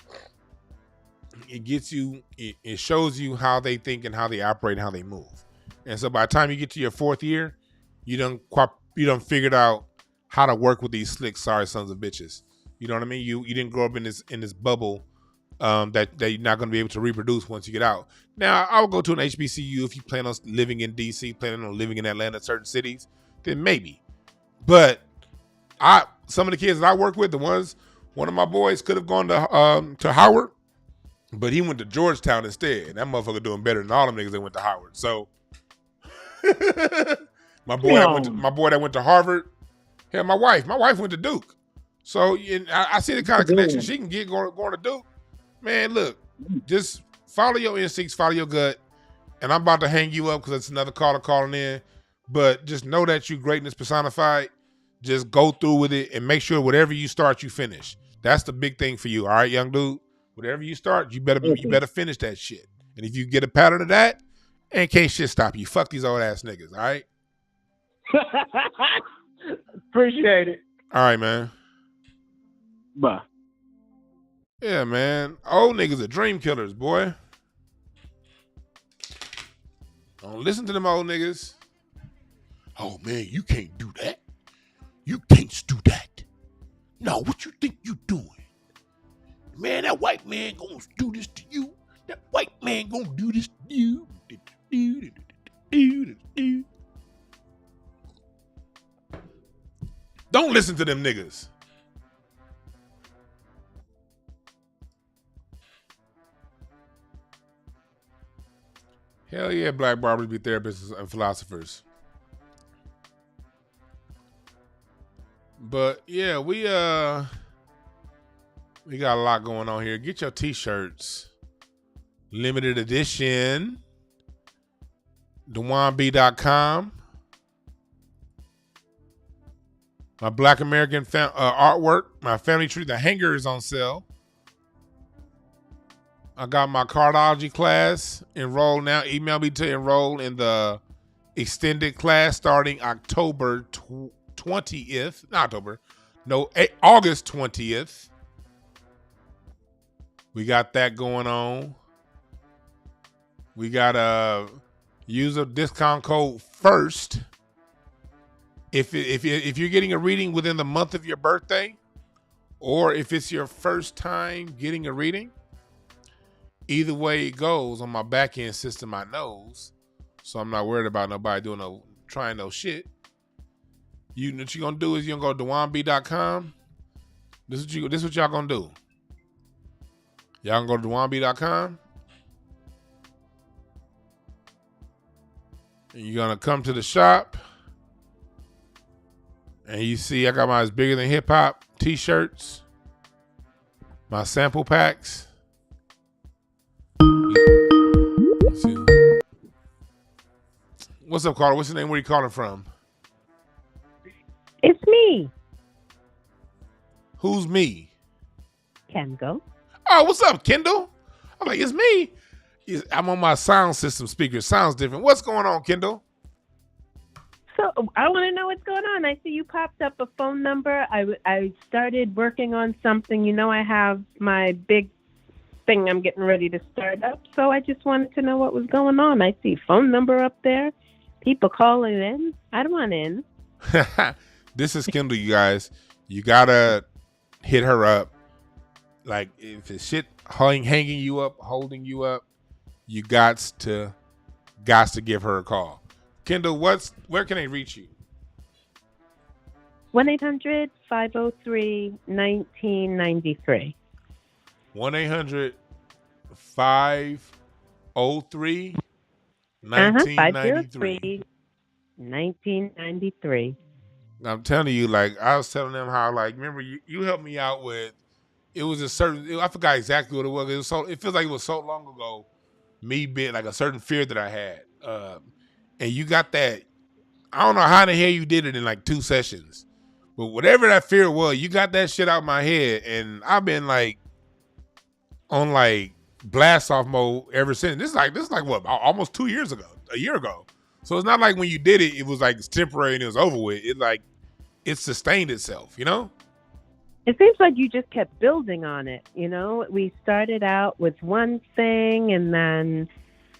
It gets you, it shows you how they think and how they operate and how they move. And so by the time you get to your fourth year, you done figured out how to work with these slick, sorry sons of bitches. You know what I mean? You didn't grow up in this bubble that you're not going to be able to reproduce once you get out. Now, I would go to an HBCU if you plan on living in DC, planning on living in Atlanta, certain cities, then maybe. But some of the kids that I work with, one of my boys could have gone to Howard, but he went to Georgetown instead. That motherfucker doing better than all them niggas that went to Howard. So my boy that went to Harvard, hell, my wife went to Duke. So I see the kind of connection she can get going to Duke. Man, look, just follow your instincts, follow your gut, and I'm about to hang you up because it's another caller calling in. But just know that you greatness personified. Just go through with it and make sure whatever you start, you finish. That's the big thing for you, all right, young dude? Whatever you start, you better finish that shit. And if you get a pattern of that, ain't can't shit stop you. Fuck these old ass niggas, all right? Appreciate it. All right, man. Bye. Yeah, man. Old niggas are dream killers, boy. Don't listen to them old niggas. Oh, man, you can't do that. You can't do that. No, what you think you doing? Man, that white man gonna do this to you. That white man gonna do this to you. Don't listen to them niggas. Hell yeah, black barbers be therapists and philosophers. But yeah, we got a lot going on here. Get your t-shirts. Limited edition. DewanB.com. My Black American artwork, my family tree, the hanger is on sale. I got my cardiology class enrolled now. Email me to enroll in the extended class starting August 20th. We got that going on. We got a user discount code FIRST. If you're getting a reading within the month of your birthday, or if it's your first time getting a reading, either way it goes on my back end system, I knows. So I'm not worried about nobody trying no shit. What you're gonna do is you're gonna go to DewanB.com. This is what y'all gonna do. Y'all gonna go to DewanB.com. And you're gonna come to the shop. And you see I got my It's Bigger Than Hip Hop t-shirts. My sample packs. Let's see. What's up, caller? What's your name? Where you calling from? It's me. Who's me? Kendall. Oh, what's up, Kendall? I'm like, it's me. I'm on my sound system speaker. Sounds different. What's going on, Kendall? So I want to know what's going on. I see you popped up a phone number. I started working on something. You know, I have my big thing I'm getting ready to start up. So I just wanted to know what was going on. I see phone number up there. People calling in. I don't want in. This is Kendall, you guys. You gotta hit her up. Like, if it's shit hanging you up, holding you up, you got to give her a call. Kendall, where can they reach you? 1-800-503-1993. 1-800-503-1993. 1993. I'm telling you, like, I was telling them how, like, remember you helped me out with, it was a certain, I forgot exactly what it was. It feels like it was so long ago, me being like a certain fear that I had. And you got that, I don't know how the hell you did it in like 2 sessions, but whatever that fear was, you got that shit out my head. And I've been like on like blast off mode ever since. This is like what, almost 2 years ago, a year ago. So it's not like when you did it, it was like it's temporary and it was over with. It sustained itself, you know? It seems like you just kept building on it. You know, we started out with one thing and then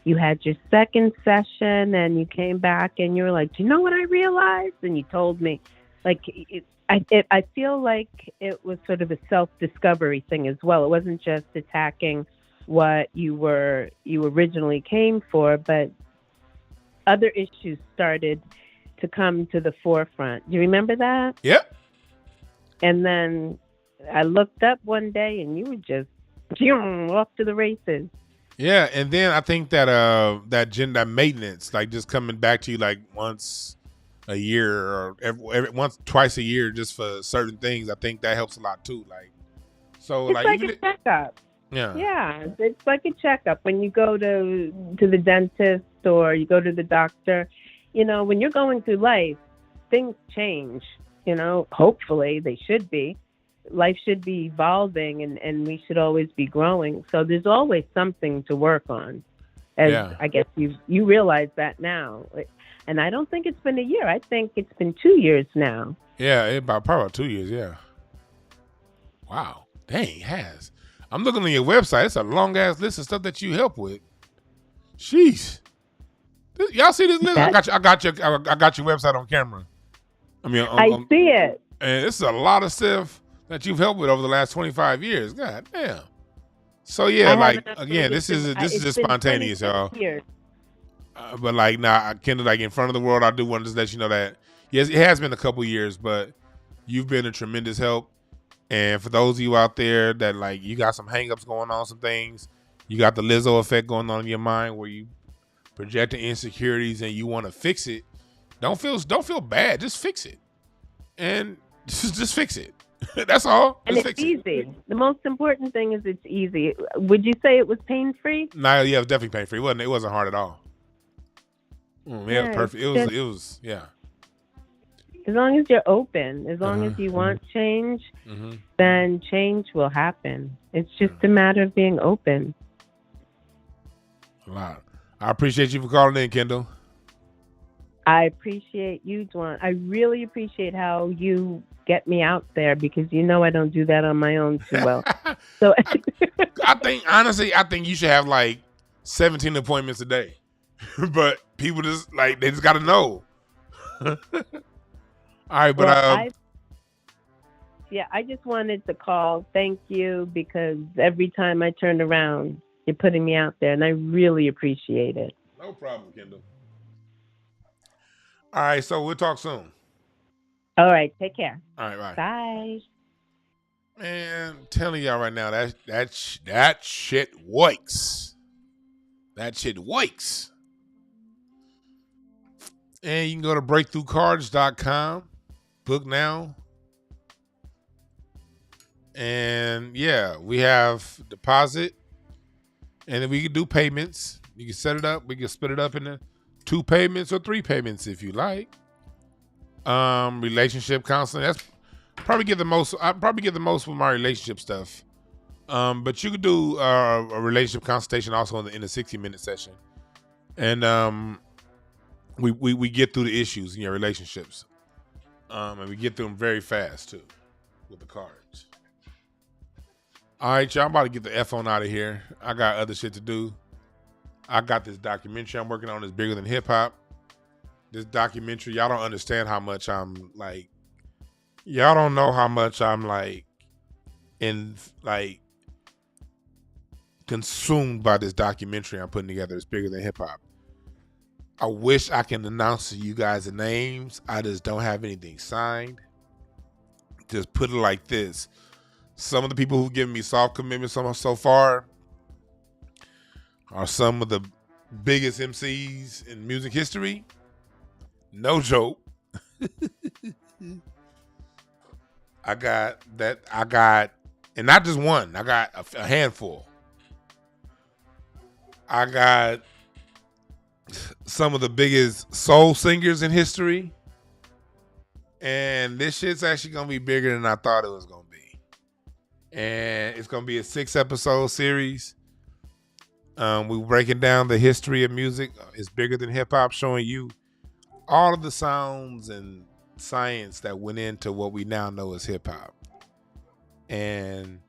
you had your second session and you came back and you were like, do you know what I realized? And you told me, like, I feel like it was sort of a self-discovery thing as well. It wasn't just attacking what you originally came for, but other issues started to come to the forefront. Do you remember that? Yep. And then I looked up one day and you were just off to the races. Yeah, and then I think that that maintenance, like just coming back to you like once a year or twice a year, just for certain things, I think that helps a lot too. Like, so it's like a checkup. Yeah, it's like a checkup when you go to the dentist or you go to the doctor. You know, when you're going through life, things change. You know, hopefully they should be. Life should be evolving, and we should always be growing. So there's always something to work on. I guess you realize that now. And I don't think it's been a year. I think it's been 2 years now. Yeah, probably about 2 years, yeah. Wow. Dang, it has. I'm looking on your website. It's a long-ass list of stuff that you help with. Jeez. Y'all see this list? I got your website on camera. I mean, I see it. And it's a lot of stuff that you've helped with over the last 25 years. God damn. So yeah, this is just spontaneous, y'all. But like now, Kendall, like in front of the world, I do want to just let you know that yes, it has been a couple years, but you've been a tremendous help. And for those of you out there that like you got some hangups going on, some things, you got the Lizzo effect going on in your mind where you projecting insecurities and you want to fix it. Don't feel bad. Just fix it, and just fix it. That's all. And it's easy. The most important thing is it's easy. Would you say it was pain-free? No, yeah, it was definitely pain-free. It wasn't hard at all. It was perfect. It was yeah. As long as you're open, as long as you want change, then change will happen. It's just a matter of being open. A lot. I appreciate you for calling in, Kendall. I appreciate you, Dwan. I really appreciate how you get me out there because you know I don't do that on my own too well. So I think you should have like 17 appointments a day. But people they just got to know. All right, but I just wanted to call. Thank you, because every time I turn around, you're putting me out there, and I really appreciate it. No problem, Kendall. All right, so we'll talk soon. All right, take care. All right, bye. Bye. Man, I'm telling y'all right now, that shit works. That shit works. And you can go to breakthroughcards.com, book now. And yeah, we have deposit, and then we can do payments. You can set it up. We can split it up into 2 payments or 3 payments if you like. Relationship counseling. That's probably get the most. I probably get the most with my relationship stuff. But you could do a relationship consultation also in the 60-minute session, and we get through the issues in your relationships, and we get through them very fast too with the cards. All right, y'all, I'm about to get the F on out of here. I got other shit to do. I got this documentary I'm working on that's bigger than hip hop. This documentary, y'all don't understand how much I'm like, y'all don't know how much I'm like consumed by this documentary I'm putting together. It's bigger than hip hop. I wish I can announce to you guys the names. I just don't have anything signed. Just put it like this. Some of the people who've given me soft commitments so far are some of the biggest MCs in music history. No joke. I got, and not just one, I got a handful. I got some of the biggest soul singers in history. And this shit's actually going to be bigger than I thought it was going to be. And it's going to be a 6-episode series. We're breaking down the history of music. It's bigger than hip hop, showing you all of the sounds and science that went into what we now know as hip hop. And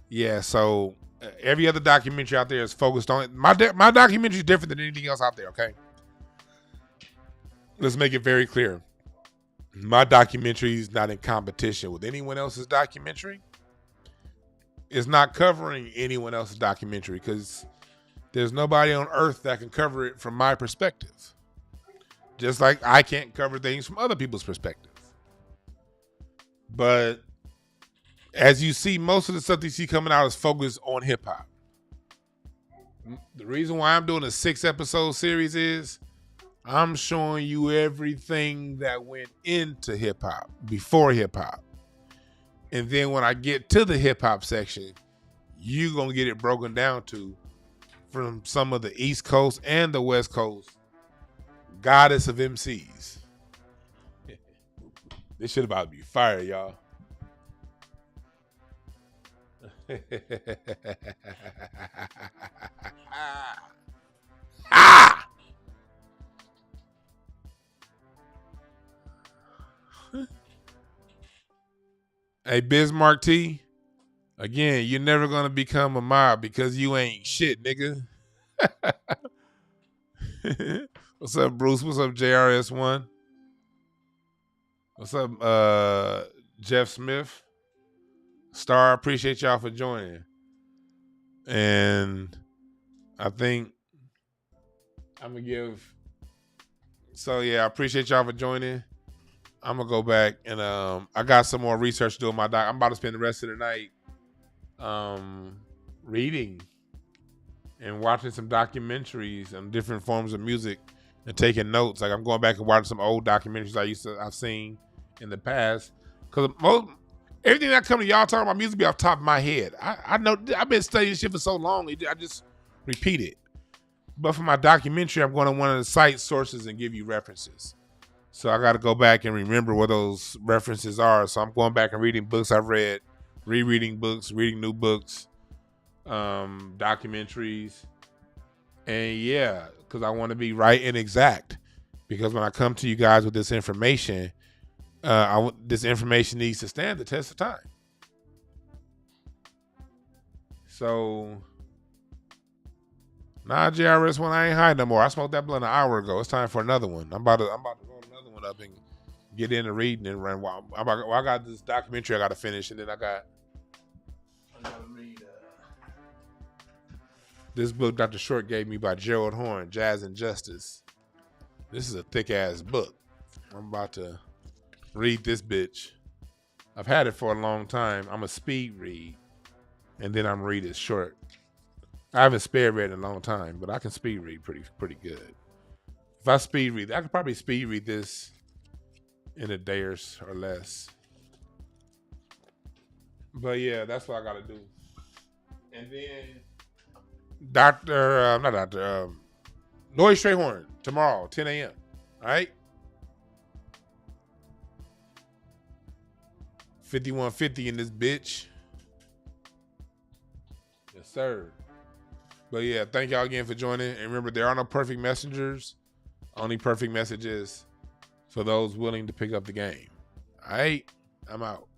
yeah, so every other documentary out there is focused on it. My documentary is different than anything else out there, okay? Let's make it very clear. My documentary is not in competition with anyone else's documentary. It's not covering anyone else's documentary because there's nobody on earth that can cover it from my perspective. Just like I can't cover things from other people's perspective. But as you see, most of the stuff you see coming out is focused on hip hop. The reason why I'm doing a 6-episode series is I'm showing you everything that went into hip hop, before hip hop. And then when I get to the hip hop section, you're going to get it broken down to from some of the East Coast and the West Coast goddess of MCs. This shit about to be fire, y'all. Hey, Bismarck T, again, you're never going to become a mob because you ain't shit, nigga. What's up, Bruce? What's up, JRS1? What's up, Jeff Smith? Star, appreciate y'all for joining. And I think I'm going to give... So, yeah, I appreciate y'all for joining. I'm going to go back and I got some more research to do on my doc. I'm about to spend the rest of the night reading and watching some documentaries on different forms of music and taking notes. Like I'm going back and watching some old documentaries I've seen in the past. Because everything that come to y'all talking about music be off the top of my head. I know I've been studying shit for so long. I just repeat it. But for my documentary, I'm going to one of the site sources and give you references. So I got to go back and remember what those references are. So I'm going back and reading books I've read, rereading books, reading new books, documentaries. And yeah, because I want to be right and exact. Because when I come to you guys with this information, this information needs to stand the test of time. So, nah, JRS1, I ain't high no more. I smoked that blunt an hour ago. It's time for another one. I'm about to roll another one up and get into reading and run. I got this documentary I got to finish, and then I got to read this book Dr. Short gave me by Gerald Horne, Jazz and Justice. This is a thick ass book. I'm about to read this bitch. I've had it for a long time. I'm a speed read, and then I'm read it short. I haven't speed read in a long time, but I can speed read pretty good. If I speed read, I could probably speed read this in a day or less. But yeah, that's what I got to do. And then Noise Strayhorn tomorrow, 10 a.m. All right? 5150 in this bitch. Yes, sir. But yeah, thank y'all again for joining. And remember, there are no perfect messengers. Only perfect messages for those willing to pick up the game. All right? I'm out.